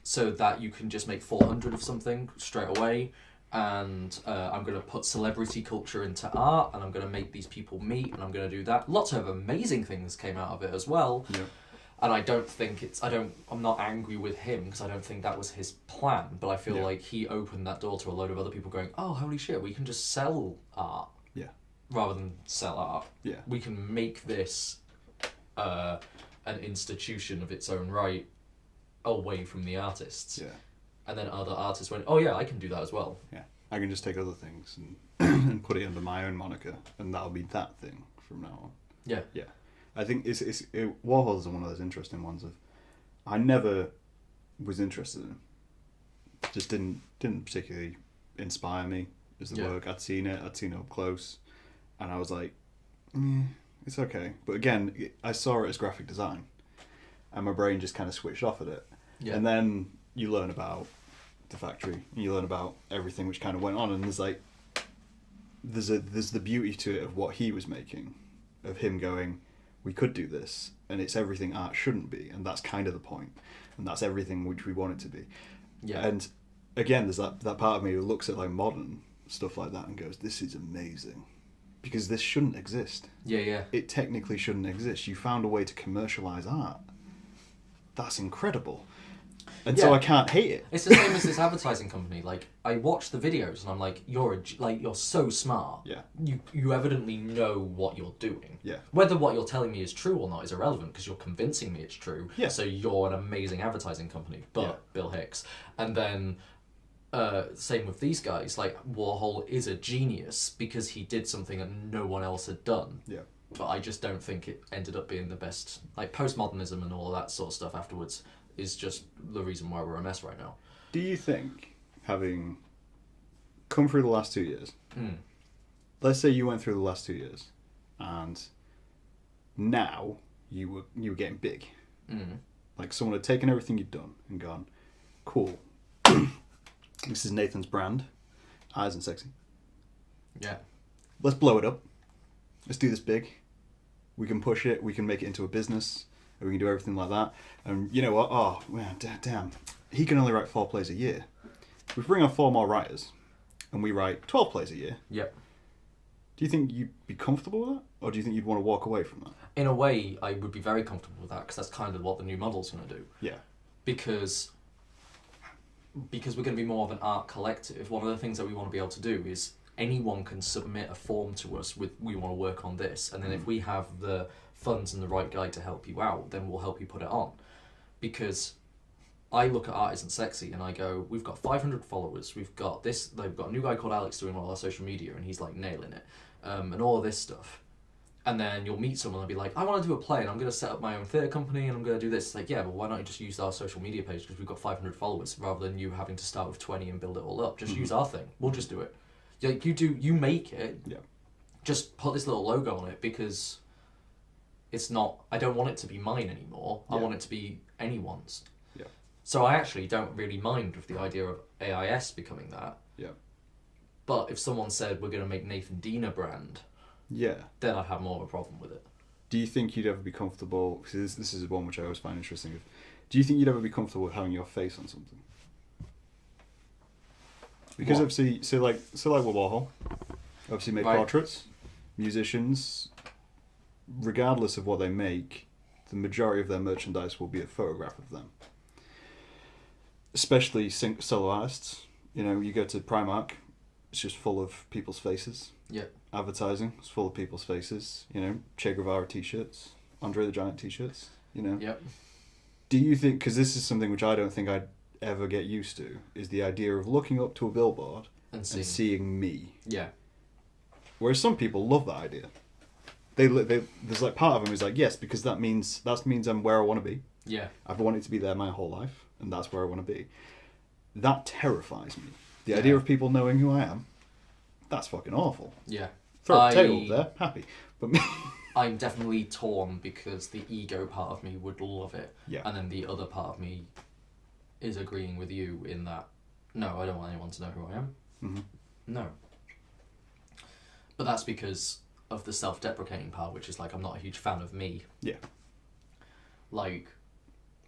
so that you can just make 400 of something straight away. And I'm going to put celebrity culture into art, and I'm going to make these people meet, and I'm going to do that. Lots of amazing things came out of it as well. Yeah. And I don't think I'm not angry with him, because I don't think that was his plan, but I feel like he opened that door to a load of other people going, oh, holy shit, we can just sell art. Yeah. Rather than sell art. Yeah. We can make this an institution of its own right away from the artists. Yeah. And then other artists went, oh yeah, I can do that as well. Yeah, I can just take other things and put it under my own moniker, and that'll be that thing from now on. Yeah. Yeah. I think Warhol's one of those interesting ones of, I never was interested in. Just didn't particularly inspire me as the work. I'd seen it up close, and I was like, it's okay. But again, I saw it as graphic design, and my brain just kind of switched off at it. Yeah. And then you learn about the factory, and you learn about everything which kind of went on, and there's the beauty to it of what he was making, of him going, we could do this, and it's everything art shouldn't be, and that's kind of the point, and that's everything which we want it to be. Yeah. And again, there's that part of me who looks at like modern stuff like that and goes, this is amazing, because this shouldn't exist. Yeah. It technically shouldn't exist. You found a way to commercialize art. That's incredible. And so I can't hate it. It's the same as this advertising company. Like, I watch the videos and I'm like, you're so smart. Yeah. You evidently know what you're doing. Yeah. Whether what you're telling me is true or not is irrelevant, because you're convincing me it's true. Yeah. So you're an amazing advertising company. But Bill Hicks. And then same with these guys. Like, Warhol is a genius because he did something that no one else had done. Yeah. But I just don't think it ended up being the best. Like, postmodernism and all of that sort of stuff afterwards is just the reason why we're a mess right now. Do you think, having come through the last 2 years, let's say you went through the last 2 years, and now you were getting big, like someone had taken everything you'd done and gone, cool, this is Nathan's brand, Eyes and Sexy. Yeah. Let's blow it up. Let's do this big. We can push it. We can make it into a business. We can do everything like that. And you know what? Oh, man, damn. He can only write 4 plays a year. If we bring on 4 more writers, and we write 12 plays a year, yep. Do you think you'd be comfortable with that? Or do you think you'd want to walk away from that? In a way, I would be very comfortable with that, because that's kind of what the new model's going to do. Yeah. Because we're going to be more of an art collective. One of the things that we want to be able to do is anyone can submit a form to us with, we want to work on this. And then if we have the funds and the right guy to help you out, then we'll help you put it on. Because I look at Art Isn't Sexy and I go, we've got 500 followers, they've got a new guy called Alex doing all our social media and he's like nailing it, and all of this stuff. And then you'll meet someone and be like, I want to do a play and I'm going to set up my own theatre company and I'm going to do this. It's like, yeah, but why not you just use our social media page, because we've got 500 followers, rather than you having to start with 20 and build it all up. Just use our thing. We'll just do it. Like, you make it. Yeah. Just put this little logo on it, because it's not, I don't want it to be mine anymore. I want it to be anyone's. Yeah. So I actually don't really mind with the idea of AIS becoming that. Yeah. But if someone said, we're going to make Nathan Dean a brand, then I'd have more of a problem with it. Do you think you'd ever be comfortable, because this is one which I always find interesting, do you think you'd ever be comfortable with having your face on something? Because obviously, so like with Warhol, obviously make portraits, musicians, regardless of what they make, the majority of their merchandise will be a photograph of them. Especially solo artists. You know, you go to Primark, it's just full of people's faces. Yeah. Advertising, it's full of people's faces. You know, Che Guevara t-shirts, Andre the Giant t-shirts, you know. Yep. Do you think, because this is something which I don't think I'd ever get used to, is the idea of looking up to a billboard and seeing me. Yeah. Whereas some people love that idea. There's like part of them is like, yes, because that means I'm where I want to be. Yeah. I've wanted to be there my whole life, and that's where I want to be. That terrifies me. The idea of people knowing who I am, that's fucking awful. Yeah. Throw a potato there, happy. But me... I'm definitely torn because the ego part of me would love it. Yeah. And then the other part of me is agreeing with you in that, no, I don't want anyone to know who I am. Mm-hmm. No. But that's because of the self-deprecating part, which is like, I'm not a huge fan of me. Yeah. Like,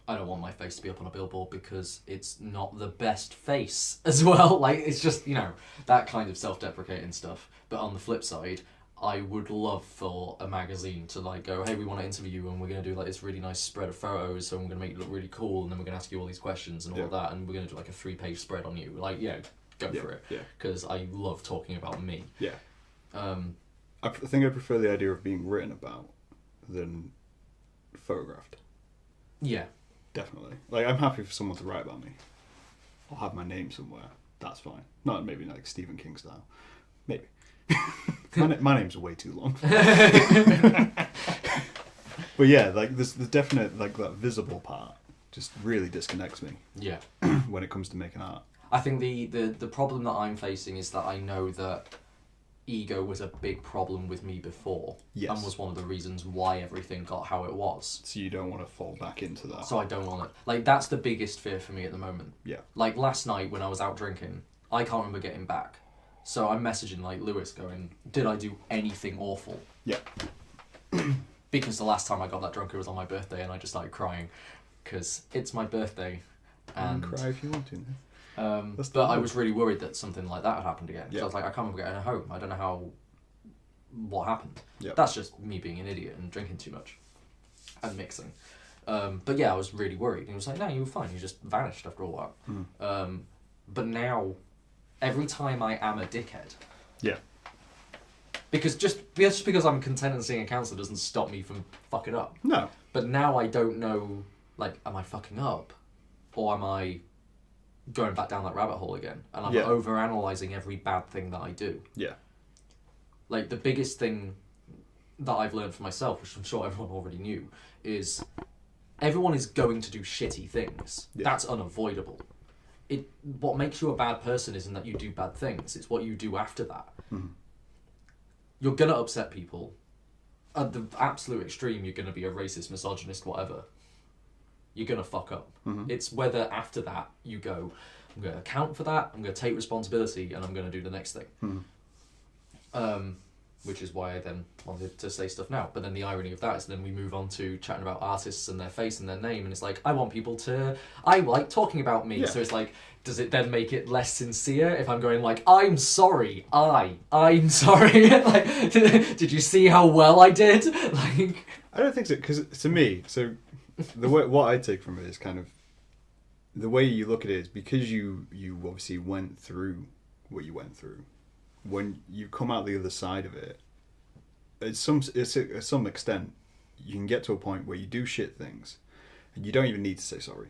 I don't want my face to be up on a billboard because it's not the best face as well. Like, it's just, you know, that kind of self-deprecating stuff. But on the flip side, I would love for a magazine to like go, hey, we want to interview you and we're going to do like this really nice spread of photos, so we're going to make you look really cool, and then we're going to ask you all these questions and all of that, and we're going to do like a 3-page spread on you. Like, yeah, go for it. Yeah. Because I love talking about me. Yeah. I think I prefer the idea of being written about than photographed. Yeah. Definitely. Like, I'm happy for someone to write about me. I'll have my name somewhere. That's fine. Not maybe like Stephen King style. Maybe. my name's way too long. But yeah, like there's the definite, like that visible part just really disconnects me. Yeah. When it comes to making art. I think the problem that I'm facing is that I know that ego was a big problem with me before. Yes. And was one of the reasons why everything got how it was. So you don't want to fall back into that. So I don't want it. Like, that's the biggest fear for me at the moment. Yeah. Like, last night when I was out drinking, I can't remember getting back. So I'm messaging, like, Lewis going, did I do anything awful? Yeah. Because the last time I got that drunk, it was on my birthday, and I just started crying. Because it's my birthday. And you can cry if you want to. But I was really worried that something like that had happened again. Yeah. So I was like, I can't remember getting home. I don't know what happened. Yeah. That's just me being an idiot and drinking too much. And mixing. But yeah, I was really worried. And he was like, no, you were fine. You just vanished after a while. But now, every time I am a dickhead. Yeah. Because just because I'm content and seeing a counsellor doesn't stop me from fucking up. No. But now I don't know, like, am I fucking up? Or am I going back down that rabbit hole again? And I'm over-analysing every bad thing that I do. Yeah. Like, the biggest thing that I've learned for myself, which I'm sure everyone already knew, is everyone is going to do shitty things. Yeah. That's unavoidable. What makes you a bad person isn't that you do bad things, it's what you do after that. Mm-hmm. You're going to upset people. At the absolute extreme, you're going to be a racist, misogynist, whatever. You're going to fuck up. Mm-hmm. It's whether after that you go, I'm going to account for that, I'm going to take responsibility, and I'm going to do the next thing. Mm-hmm. Which is why I then wanted to say stuff now. But then the irony of that is then we move on to chatting about artists and their face and their name, and it's like, I want people to... I like talking about me. Yeah. So it's like, does it then make it less sincere if I'm going like, I'm sorry, I'm sorry. Like, did you see how well I did? Like, I don't think so, because to me, so the way what I take from it is kind of the way you look at it is because you obviously went through what you went through. When you come out the other side of it, at some extent, you can get to a point where you do shit things, and you don't even need to say sorry,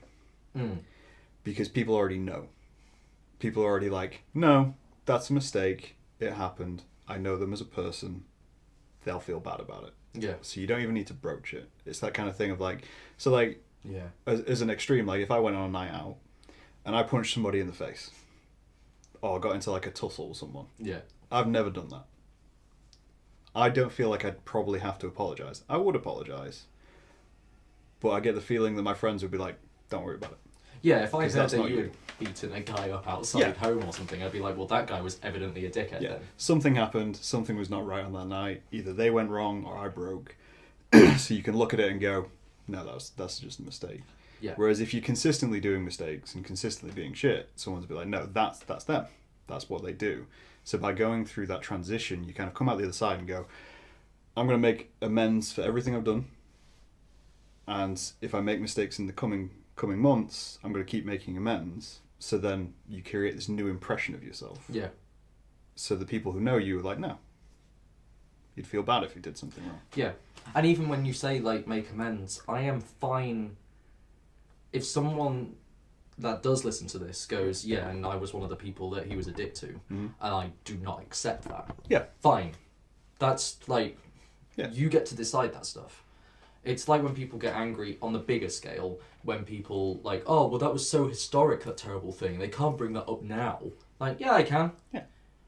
because people already know. People are already like, no, that's a mistake. It happened. I know them as a person. They'll feel bad about it. Yeah. So you don't even need to broach it. It's that kind of thing of like, so like, yeah. As an extreme, like if I went on a night out and I punched somebody in the face, or got into like a tussle with someone. Yeah. I've never done that. I don't feel like I'd probably have to apologise. I would apologise. But I get the feeling that my friends would be like, don't worry about it. Yeah, if I heard that you had beaten a guy up outside home or something, I'd be like, well, that guy was evidently a dickhead then. Something happened, something was not right on that night. Either they went wrong or I broke. So you can look at it and go, no, that's just a mistake. Yeah. Whereas if you're consistently doing mistakes and consistently being shit, someone's be like, no, that's them. That's what they do. So by going through that transition, you kind of come out the other side and go, I'm going to make amends for everything I've done. And if I make mistakes in the coming months, I'm going to keep making amends. So then you create this new impression of yourself. Yeah. So the people who know you are like, no. You'd feel bad if you did something wrong. Yeah. And even when you say, like, make amends, I am fine if someone that does listen to this goes, yeah, and I was one of the people that he was a dick to, and I do not accept that. Yeah. Fine. That's, like, you get to decide that stuff. It's like when people get angry on the bigger scale, when people, like, oh, well, that was so historic, that terrible thing. They can't bring that up now. Like, yeah, I can. Yeah.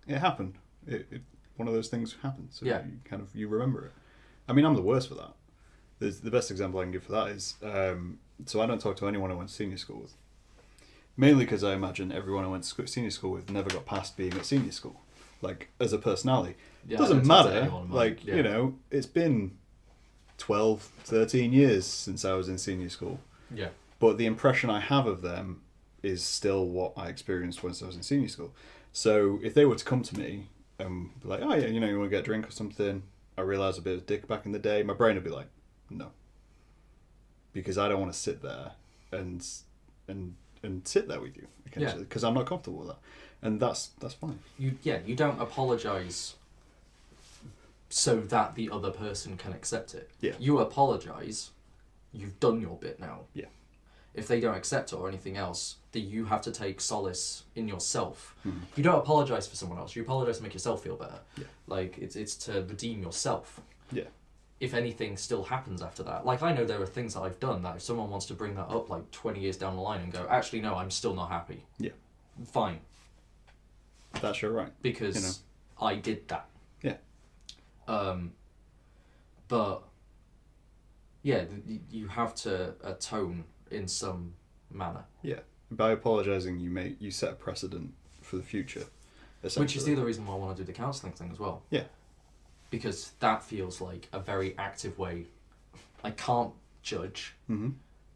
It happened. one of those things happens. So Yeah. you remember it. I mean, I'm the worst for that. The best example I can give for that is, so I don't talk to anyone I went to senior school with. Mainly because I imagine everyone I went to senior school with never got past being at senior school. Like, as a personality. Yeah, Doesn't matter. Like, you know, it's been 12, 13 years since I was in senior school. Yeah. But the impression I have of them is still what I experienced once I was in senior school. So if they were to come to me and be like, oh yeah, you know, you want to get a drink or something, I realised a bit of a dick back in the day, my brain would be like, no. Because I don't want to sit there and sit there with you, because I'm not comfortable with that. And that's fine. You don't apologise so that the other person can accept it. Yeah. You apologise, you've done your bit now. Yeah. If they don't accept it or anything else, then you have to take solace in yourself. Mm-hmm. You don't apologise for someone else, you apologise to make yourself feel better. Yeah. Like, it's to redeem yourself. Yeah. If anything still happens after that. Like, I know there are things that I've done that if someone wants to bring that up like 20 years down the line and go, actually no, I'm still not happy. Yeah. Fine. That's your right. Because you know. I did that. Yeah. But yeah, you have to atone in some manner. Yeah. By apologising, you set a precedent for the future. Which is the other reason why I want to do the counselling thing as well. Yeah. Because that feels like a very active way. I can't judge. Mm-hmm.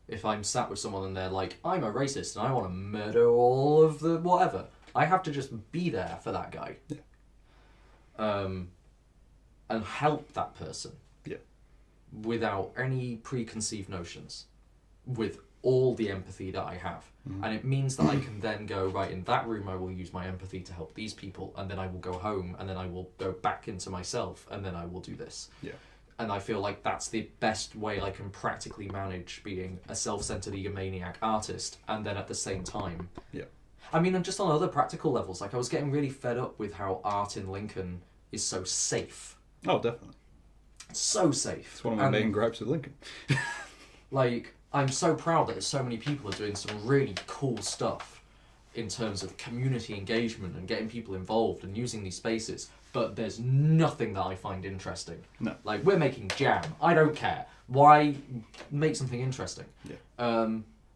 If I'm sat with someone and they're like, I'm a racist and I want to murder all of the whatever, I have to just be there for that guy. Yeah. And help that person. Yeah. Without any preconceived notions. With all the empathy that I have. Mm-hmm. And it means that I can then go, right, in that room I will use my empathy to help these people, and then I will go home, and then I will go back into myself, and then I will do this. Yeah. And I feel like that's the best way I can practically manage being a self-centered egomaniac artist, and then at the same time... Yeah. I mean, and just on other practical levels, like I was getting really fed up with how art in Lincoln is so safe. Oh, definitely. So safe. It's one of my main gripes with Lincoln. Like... I'm so proud that so many people are doing some really cool stuff in terms of community engagement and getting people involved and using these spaces, but there's nothing that I find interesting. No. Like, we're making jam. I don't care. Why make something interesting? Yeah.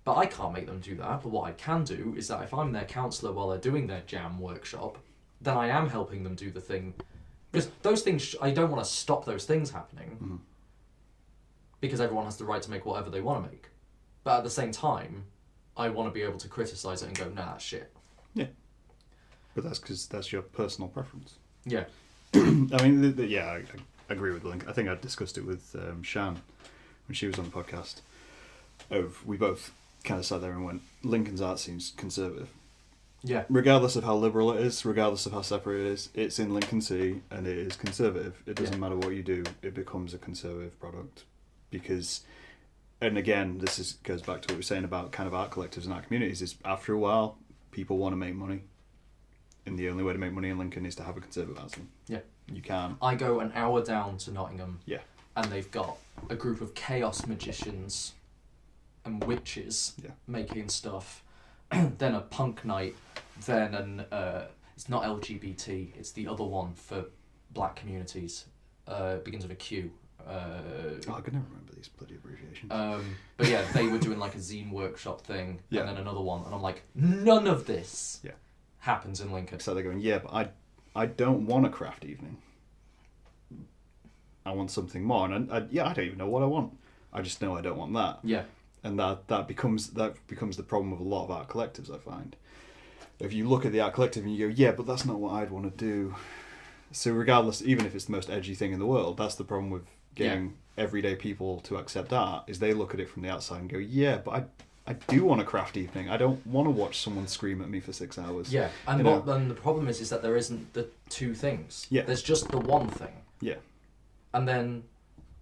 But I can't make them do that. But what I can do is that if I'm their counsellor while they're doing their jam workshop, then I am helping them do the thing. Because those things, I don't want to stop those things happening. Mm-hmm. Because everyone has the right to make whatever they want to make. But at the same time, I want to be able to criticise it and go, nah, that's shit. Yeah. But that's because that's your personal preference. Yeah. I mean, I agree with Link. I think I discussed it with Shan when she was on the podcast. We both kind of sat there and went, Lincoln's art seems conservative. Yeah. Regardless of how liberal it is, regardless of how separate it is, it's in Lincoln City and it is conservative. It doesn't matter what you do, it becomes a conservative product. Because, and again, goes back to what we were saying about kind of art collectives and art communities, is after a while, people want to make money. And the only way to make money in Lincoln is to have a conservative art scene. Yeah. You can. I go an hour down to Nottingham. Yeah. And they've got a group of chaos magicians and witches making stuff. Then a punk night. Then it's not LGBT, it's the other one for black communities. It begins with a Q. I can never remember these bloody abbreviations. But yeah, they were doing like a zine workshop thing, Yeah. and then another one, and I'm like, none of this happens in Lincoln. So they're going, yeah, but I don't want a craft evening. I want something more, and I don't even know what I want. I just know I don't want that. Yeah. And that becomes the problem with a lot of art collectives, I find. If you look at the art collective and you go, yeah, but that's not what I'd want to do. So regardless, even if it's the most edgy thing in the world, that's the problem with getting everyday people to accept art, is they look at it from the outside and go, yeah, but I do want a craft evening. I don't want to watch someone scream at me for 6 hours. Yeah, and then the problem is that there isn't the two things. Yeah. There's just the one thing. Yeah. And then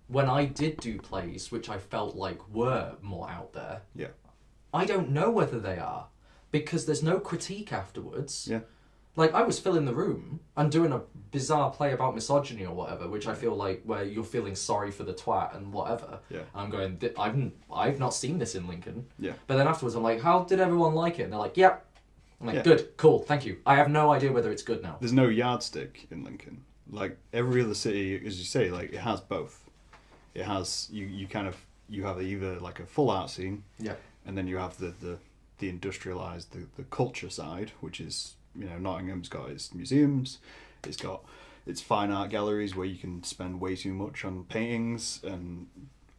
when I did do plays, which I felt like were more out there, I don't know whether they are, because there's no critique afterwards. Yeah. Like, I was filling the room and doing a bizarre play about misogyny or whatever, which I feel like where you're feeling sorry for the twat and whatever. Yeah. And I'm going, I've not seen this in Lincoln. Yeah. But then afterwards I'm like, how did everyone like it? And they're like, yep. I'm like, Yeah. good, cool, thank you. I have no idea whether it's good now. There's no yardstick in Lincoln. like every other city, as you say, like it has both. It has you kind of you have either like a full art scene, yeah, and then you have the industrialized the culture side, which is Nottingham's got its museums, it's got its fine art galleries where you can spend way too much on paintings and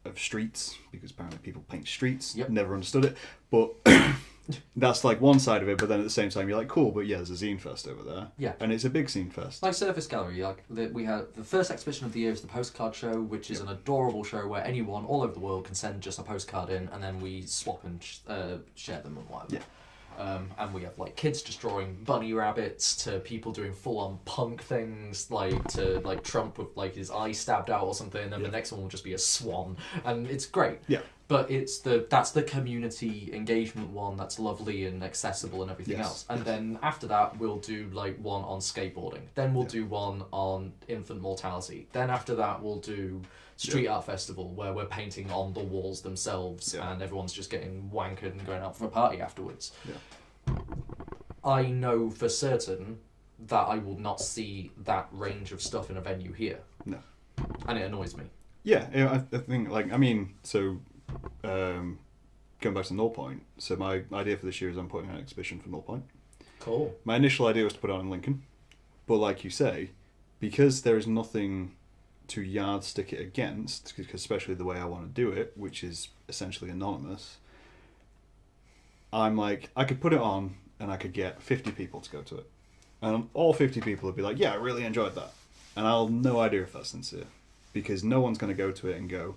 of streets because apparently people paint streets. Yep. Never understood it, but that's like one side of it. But then at the same time, you're like, cool, but yeah, there's a zine fest over there. Yeah, and it's a big zine fest. Like Surface Gallery, we had the first exhibition of the year is the postcard show, which is an adorable show where anyone all over the world can send just a postcard in, and then we swap and share them and whatever. Yeah. And we have like kids just drawing bunny rabbits to people doing full on punk things, like Trump with like his eye stabbed out or something, and then the next one will just be a swan, and it's great. Yeah. But that's the community engagement one that's lovely and accessible and everything else. And then after that we'll do like one on skateboarding. Then we'll do one on infant mortality. Then after that we'll do street art festival where we're painting on the walls themselves and everyone's just getting wankered and going out for a party afterwards. Yeah. I know for certain that I will not see that range of stuff in a venue here. No. And it annoys me. Yeah, I think going back to Null Point, so my idea for this year is I'm putting on an exhibition for Null Point. Cool. My initial idea was to put it on in Lincoln, but like you say, because there is nothing to yardstick it against, especially the way I want to do it, which is essentially anonymous, I'm like, I could put it on and I could get 50 people to go to it. And all 50 people would be like, yeah, I really enjoyed that. And I'll have no idea if that's sincere, because no one's going to go to it and go,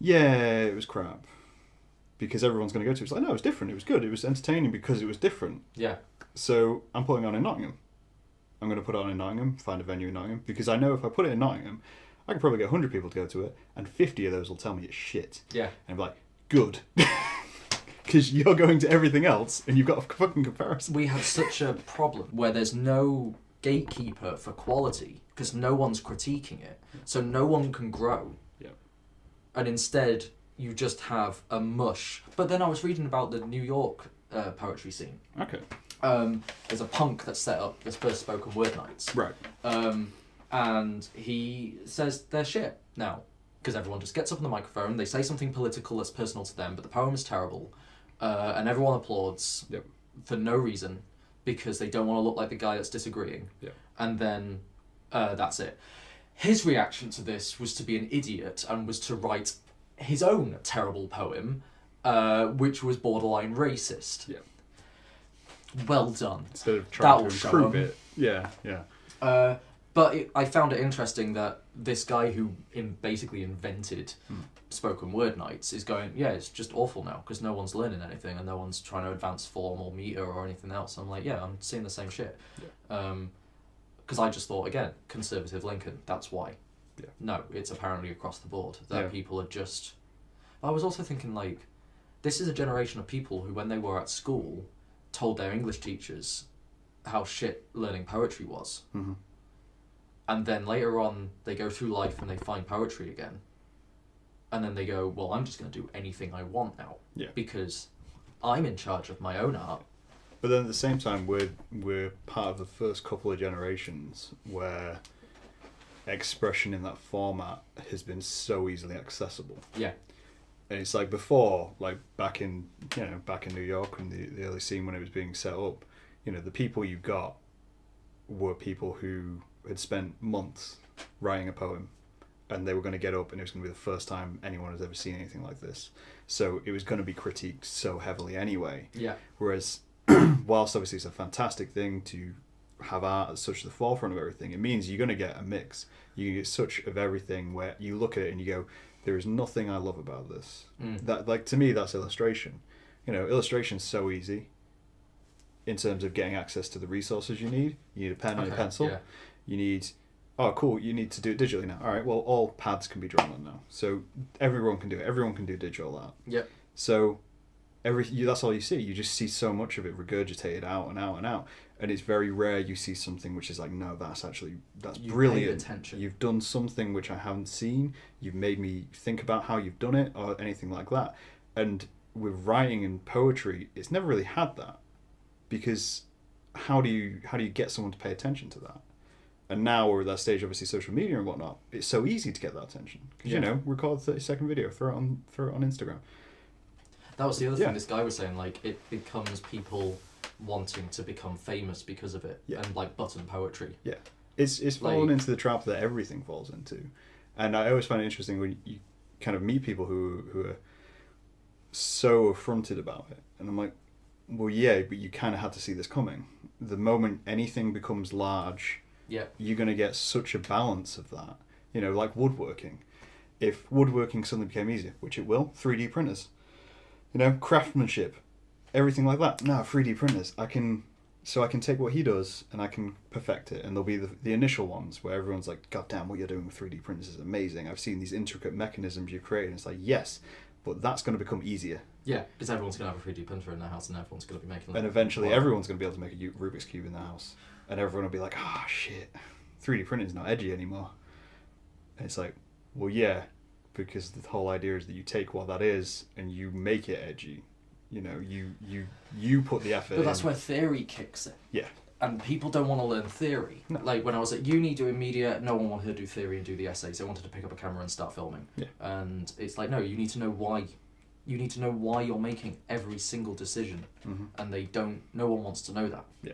yeah, it was crap. Because everyone's going to go to it. It's like, no, it was different. It was good. It was entertaining because it was different. Yeah. So I'm putting on in Nottingham. I'm going to put it on in Nottingham, find a venue in Nottingham, because I know if I put it in Nottingham, I can probably get 100 people to go to it, and 50 of those will tell me it's shit. Yeah. And I'm like, good. Because you're going to everything else, and you've got a fucking comparison. We have such a problem where there's no gatekeeper for quality, because no one's critiquing it. So no one can grow. Yeah. And instead, you just have a mush. But then I was reading about the New York poetry scene. Okay. There's a punk that set up this first spoken word nights. Right. And he says they're shit now. Because everyone just gets up on the microphone, they say something political that's personal to them, but the poem is terrible. And everyone applauds for no reason, because they don't want to look like the guy that's disagreeing. Yep. And then that's it. His reaction to this was to be an idiot and was to write his own terrible poem, which was borderline racist. Yeah. Well done. Instead of trying to improve it. Yeah, yeah. But I found it interesting that this guy who basically invented spoken word nights is going, yeah, it's just awful now because no one's learning anything and no one's trying to advance form or meter or anything else. I'm like, yeah, I'm seeing the same shit. Yeah. Because I just thought, again, conservative Lincoln, that's why. Yeah. No, it's apparently across the board that people are just... I was also thinking, like, this is a generation of people who, when they were at school, told their English teachers how shit learning poetry was. Mm-hmm. And then later on, they go through life and they find poetry again. And then they go, well, I'm just going to do anything I want now. Yeah. Because I'm in charge of my own art. But then at the same time, we're part of the first couple of generations where expression in that format has been so easily accessible. Yeah. And it's like before, like back in New York in the early scene when it was being set up, the people you got were people who had spent months writing a poem, and they were going to get up and it was going to be the first time anyone has ever seen anything like this. So it was going to be critiqued so heavily anyway. Yeah. Whereas, whilst obviously it's a fantastic thing to have art as such at the forefront of everything, it means you're going to get a mix. You get such of everything where you look at it and you go, there is nothing I love about this. That, like, to me, that's illustration. Illustration's so easy in terms of getting access to the resources you need. You need a pen and a pencil. Yeah. You need, you need to do it digitally now. All right, well, all pads can be drawn on now. So everyone can do it. Everyone can do digital art. Yep. So that's all you see. You just see so much of it regurgitated out and out and out. And it's very rare you see something which is like, no, that's brilliant. Attention. You've done something which I haven't seen. You've made me think about how you've done it or anything like that. And with writing and poetry, it's never really had that. Because how do you get someone to pay attention to that? And now we're at that stage, obviously, social media and whatnot. It's so easy to get that attention because record a 30-second video, throw it on Instagram. That was the other thing this guy was saying. Like, it becomes people wanting to become famous because of it, and like button poetry. Yeah, it's fallen into the trap that everything falls into, and I always find it interesting when you kind of meet people who are so affronted about it, and I'm like, well, yeah, but you kind of had to see this coming. The moment anything becomes large, you're going to get such a balance of that. Like woodworking. If woodworking suddenly became easier, which it will, 3D printers, craftsmanship, everything like that. Now 3D printers, I can take what he does and I can perfect it, and there'll be the initial ones where everyone's like, God damn, what you're doing with 3D printers is amazing. I've seen these intricate mechanisms you've created. And it's like, yes, but that's going to become easier. Yeah, because everyone's going to have a 3D printer in their house and everyone's going to be making them. And eventually everyone's going to be able to make a Rubik's Cube in their house. And everyone will be like, shit, 3D printing is not edgy anymore. And it's like, well, yeah, because the whole idea is that you take what that is and you make it edgy. You put the effort in. But that's where theory kicks in. Yeah. And people don't want to learn theory. No. Like when I was at uni doing media, no one wanted to do theory and do the essays. They wanted to pick up a camera and start filming. Yeah. And it's like, no, you need to know why. You need to know why you're making every single decision. Mm-hmm. And no one wants to know that. Yeah.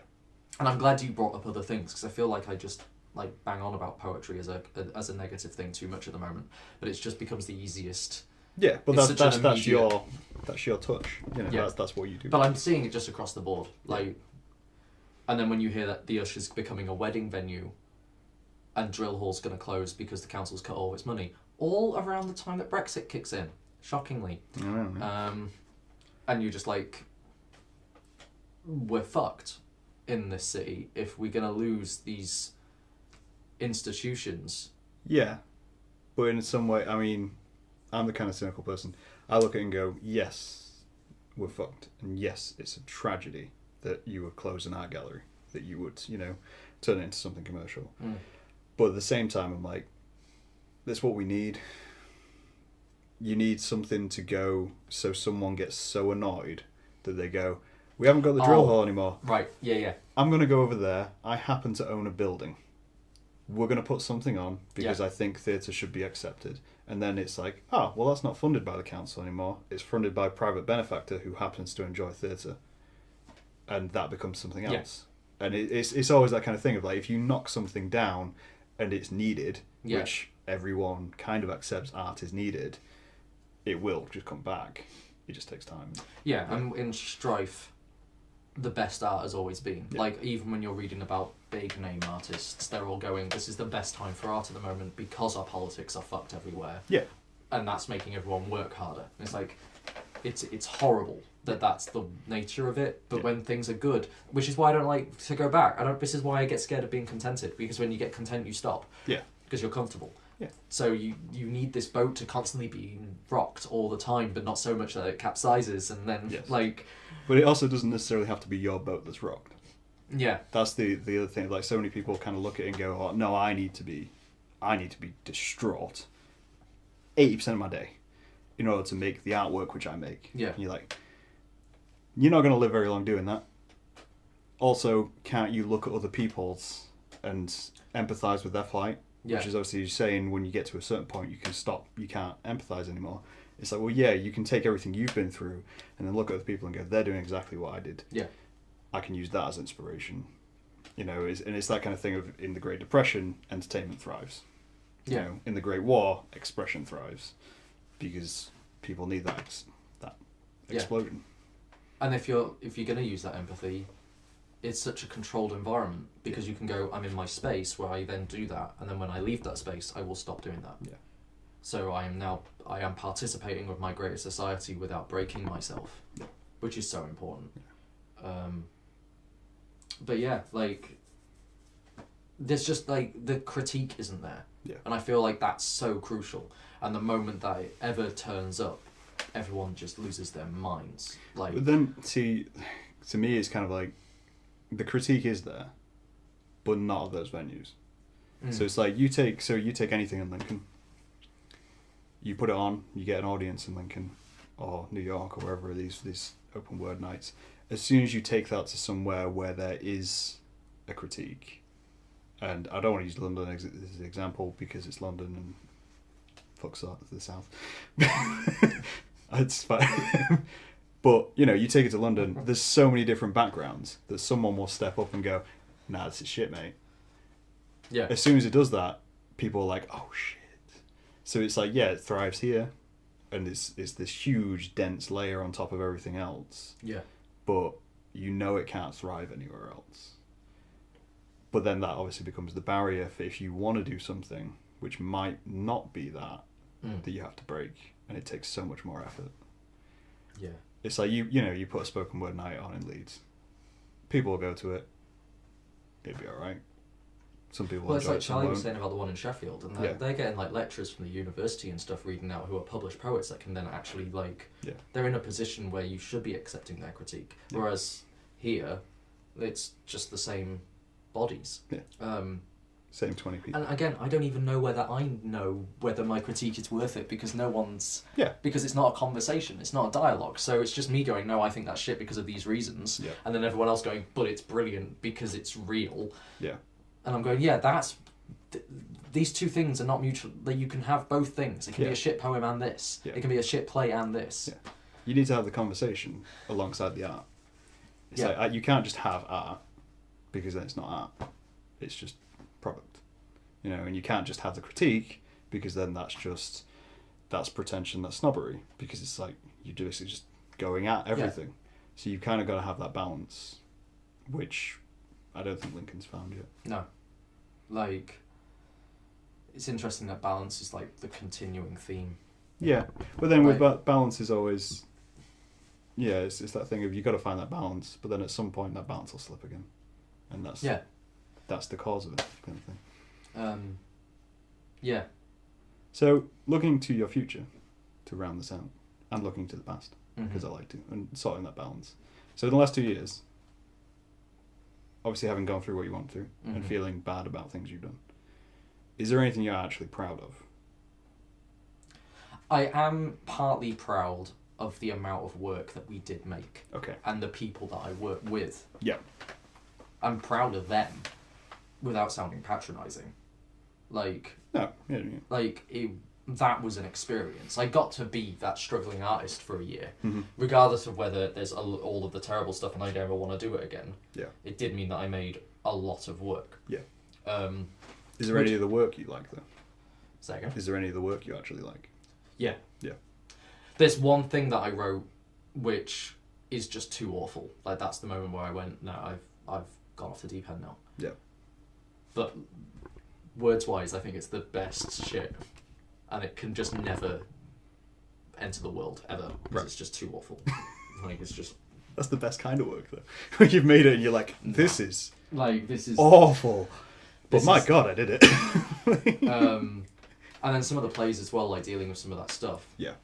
And I'm glad you brought up other things, because I feel like I just bang on about poetry as a negative thing too much at the moment. But it just becomes the easiest. Yeah, but that's your touch. That's what you do. But I'm seeing it just across the board. And then when you hear that the Usher's becoming a wedding venue and Drill Hall's going to close because the council's cut all its money, all around the time that Brexit kicks in, shockingly. And you're just like, we're fucked in this city if we're going to lose these institutions. Yeah, but in some way, I mean, I'm the kind of cynical person. I look at it and go, yes, we're fucked. And yes, it's a tragedy that you would close an art gallery, that you would, turn it into something commercial. But at the same time, I'm like, that's what we need. You need something to go so someone gets so annoyed that they go, we haven't got the drill hall anymore. Right, yeah. I'm going to go over there. I happen to own a building. We're going to put something on because I think theatre should be accepted. And then it's like, well, that's not funded by the council anymore. It's funded by a private benefactor who happens to enjoy theatre. And that becomes something else. Yeah. And it's always that kind of thing of like, if you knock something down and it's needed, which everyone kind of accepts art is needed, it will just come back. It just takes time. Yeah, and in Strife, the best art has always been. Yeah. Like, even when you're reading about big name artists, they're all going, this is the best time for art at the moment because our politics are fucked everywhere. Yeah. And that's making everyone work harder. And it's like, it's horrible that that's the nature of it, but when things are good, which is why I don't like to go back. This is why I get scared of being contented, because when you get content, you stop. Yeah. Because you're comfortable. Yeah. So you need this boat to constantly be rocked all the time, but not so much that it capsizes, and then But it also doesn't necessarily have to be your boat that's rocked. Yeah. That's the other thing. Like, so many people kind of look at it and go, "Oh no, I need to be distraught 80% of my day in order to make the artwork which I make." Yeah. And you're like, you're not going to live very long doing that. Also, can't you look at other people's and empathise with their plight? Which is obviously saying when you get to a certain point, you can stop. You can't empathise anymore. It's like, well, yeah, you can take everything you've been through and then look at other people and go, they're doing exactly what I did. Yeah. I can use that as inspiration. And it's that kind of thing of, in the Great Depression, entertainment thrives. Yeah. In the Great War, expression thrives because people need that explosion. And if you're going to use that empathy, it's such a controlled environment because you can go, I'm in my space where I then do that, and then when I leave that space, I will stop doing that. Yeah. So I am participating with my greater society without breaking myself, which is so important. Yeah. But yeah, there's just the critique isn't there. Yeah. And I feel like that's so crucial. And the moment that it ever turns up, everyone just loses their minds. But then, see, to me, it's kind of like, the critique is there, but not of those venues. So it's like you take anything in Lincoln, you put it on, you get an audience in Lincoln or New York or wherever these open word nights. As soon as you take that to somewhere where there is a critique, and I don't want to use London as an example because it's London and fuck the south. It's fine. But, you know, you take it to London, there's so many different backgrounds that someone will step up and go, nah, this is shit, mate. Yeah. As soon as it does that, people are like, oh, shit. So it's like, yeah, it thrives here, and it's this huge, dense layer on top of everything else. Yeah. But you know it can't thrive anywhere else. But then that obviously becomes the barrier for if you want to do something which might not be that you have to break, and it takes so much more effort. Yeah. It's like you put a spoken word night on in Leeds. People will go to it. It'd be alright. Some people. Well, it's like some Charlie was won't. saying about the one in Sheffield, and they're getting like lecturers from the university and stuff reading out who are published poets that can then actually they're in a position where you should be accepting their critique. Yeah. Whereas here, it's just the same bodies. Yeah. Same 20 people. And again, I don't even know whether I know whether my critique is worth it because no one's... Yeah. Because it's not a conversation, it's not a dialogue. So it's just me going, no, I think that's shit because of these reasons. Yeah. And then everyone else going, but it's brilliant because it's real. Yeah. And I'm going, yeah, that's... these two things are not mutual. You can have both things. It can be a shit poem and this. Yeah. It can be a shit play and this. Yeah. You need to have the conversation alongside the art. It's like, you can't just have art because then it's not art. It's just product, you know, and you can't just have the critique because then that's pretension, that's snobbery, because it's like you're basically just going at everything. Yeah. So you kind of got to have that balance, which I don't think Lincoln's found yet. No, like it's interesting that balance is like the continuing theme. Yeah, but then with balance is always, it's that thing of you got to find that balance, but then at some point that balance will slip again, and that's the cause of it, kind of thing. Yeah. So, looking to your future, to round this out, and looking to the past, because I like to, and sorting that balance. So, in the last 2 years, obviously having gone through what you want to, and feeling bad about things you've done, is there anything you're actually proud of? I am partly proud of the amount of work that we did make. Okay. And the people that I work with. Yeah. I'm proud of them. Without sounding patronising. Like... No, yeah. That was an experience. I got to be that struggling artist for a year. Regardless of whether there's all of the terrible stuff and I never want to do it again. Yeah. It did mean that I made a lot of work. Yeah. Is there any of the work you like, though? Second? Is there any of the work you actually like? Yeah. Yeah. There's one thing that I wrote which is just too awful. Like, that's the moment where I went, no, I've gone off the deep end now. Yeah. But words-wise, I think it's the best shit. And it can just never enter the world, ever. Because it's just too awful. Like, it's just... That's the best kind of work, though. When you've made it and you're like, this is... Like, this is... awful. But my God, I did it. And then some of the plays as well, like dealing with some of that stuff. Yeah.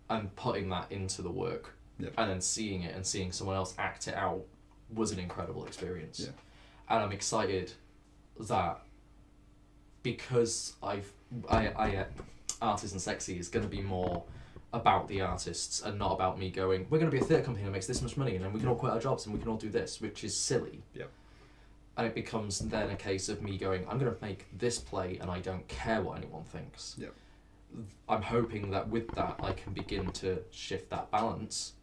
And putting that into the work. Yep. And then seeing it and seeing someone else act it out was an incredible experience. Yeah. And I'm excited that because I Artists and Sexy is going to be more about the artists and not about me going, we're going to be a theatre company that makes this much money and then we can all quit our jobs and we can all do this, which is silly. Yeah. And it becomes then a case of me going, I'm going to make this play and I don't care what anyone thinks. Yeah. I'm hoping that with that I can begin to shift that balance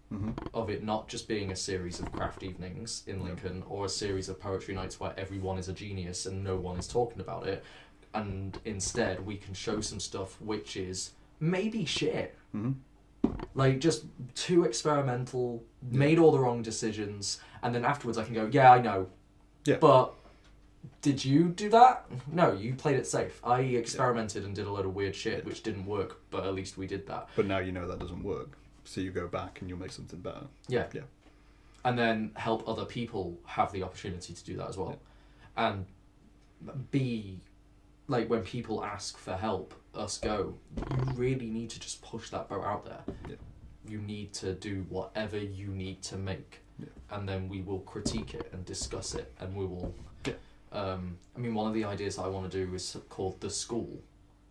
of it not just being a series of craft evenings in Lincoln or a series of poetry nights where everyone is a genius and no one is talking about it, and instead we can show some stuff which is maybe shit. Like, just too experimental, made all the wrong decisions, and then afterwards I can go, yeah, I know. Yeah. But did you do that? No, you played it safe. I experimented and did a load of weird shit which didn't work, but at least we did that. But now you know that doesn't work. So you go back and you'll make something better. Yeah. Yeah. And then help other people have the opportunity to do that as well. Yeah. And be, like, when people ask for help, us go, you really need to just push that boat out there. Yeah. You need to do whatever you need to make. Yeah. And then we will critique it and discuss it and we will... Yeah. I mean, one of the ideas that I want to do is called The School,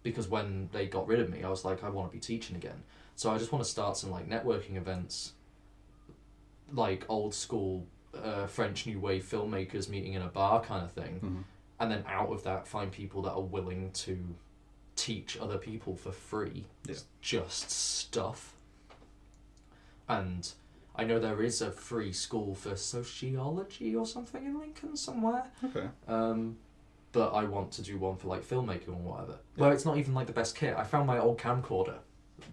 because when they got rid of me, I was like, I want to be teaching again. So I just want to start some like networking events, like old school French New Wave filmmakers meeting in a bar kind of thing. Mm-hmm. And then out of that, find people that are willing to teach other people for free just stuff. And I know there is a free school for sociology or something in Lincoln somewhere. Okay. But I want to do one for like filmmaking or whatever. Where it's not even like the best kit. I found my old camcorder.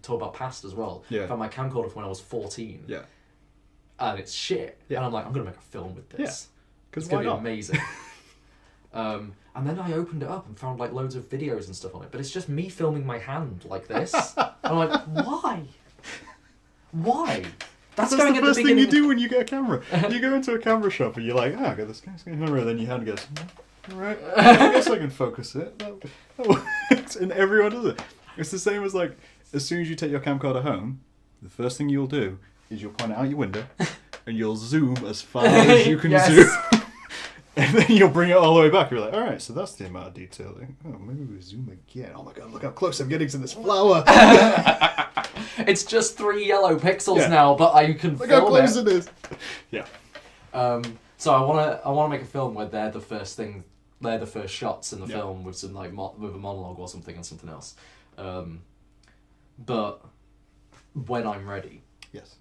Talk about past as well. Yeah. I found my camcorder from when I was 14. Yeah. And it's shit. Yeah. And I'm like, I'm going to make a film with this. Yeah. Because it's going to be amazing. And then I opened it up and found like loads of videos and stuff on it. But it's just me filming my hand like this. And I'm like, why? Why? That's the first thing you do when you get a camera. You go into a camera shop and you're like, I got this camera. And then your hand goes, alright, I guess I can focus it. That works. And everyone does it. It's the same as like, as soon as you take your camcorder home, the first thing you'll do is you'll point it out your window and you'll zoom as far as you can zoom. And then you'll bring it all the way back. You're like, all right, so that's the amount of detailing. Oh, maybe we zoom again. Oh my god, look how close I'm getting to this flower. It's just 3 yellow pixels now, but I can look film how close it is. Yeah. So I wanna make a film where they're the first shots in the film with some like with a monologue or something and something else. But when I'm ready. Yes.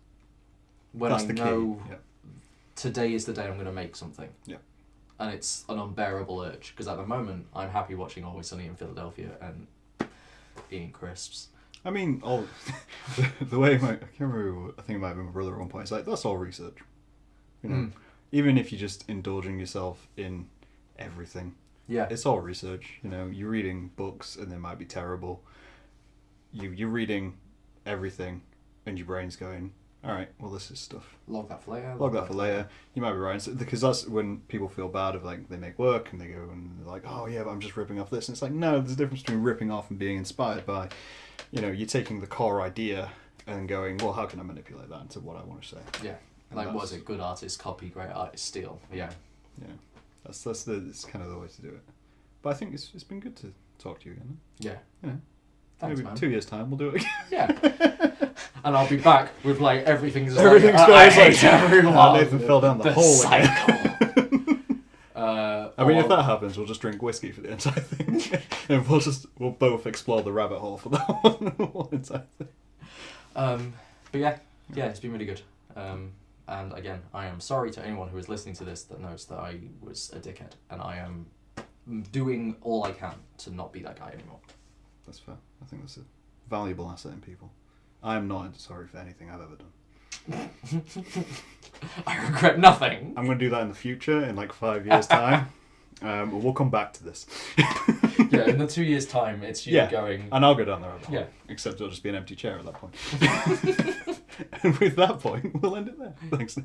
When that's I the know key. Yeah. Today is the day I'm going to make something. Yeah. And it's an unbearable urge, because at the moment I'm happy watching Always Sunny in Philadelphia and eating crisps. I mean, the way I can't remember, I think it might have been my brother at one point, it's like, that's all research. You know, even if you're just indulging yourself in everything. Yeah. It's all research. You know, you're reading books and they might be terrible. You're reading everything and your brain's going, all right, well, this is stuff. Log that for later. Log that for later. You might be right. So, because that's when people feel bad if like they make work and they go and they're like, oh yeah, but I'm just ripping off this. And it's like, no, there's a difference between ripping off and being inspired by, you know, you're taking the core idea and going, well, how can I manipulate that into what I want to say? Yeah. And like, was it good artist copy, great artist steal? Yeah. Yeah. That's it's kind of the way to do it. But I think it's been good to talk to you again. Yeah. Yeah. Thanks, Maybe man. 2 years' time we'll do it again. Yeah. And I'll be back with like everything's gone. I hate everyone. Nathan fell down the hole cycle. again. I mean, if that happens, we'll just drink whiskey for the entire thing, and we'll both explore the rabbit hole for that one entire thing. But yeah, it's been really good. And again, I am sorry to anyone who is listening to this that knows that I was a dickhead, and I am doing all I can to not be that guy anymore. That's fair. I think that's a valuable asset in people. I am not sorry for anything I've ever done. I regret nothing. I'm going to do that in the future, in like 5 years' time. We'll come back to this. Yeah, in the 2 years' time, it's you going... And I'll go down the rabbit hole. Yeah. Except it'll just be an empty chair at that point. And with that point, we'll end it there. Thanks.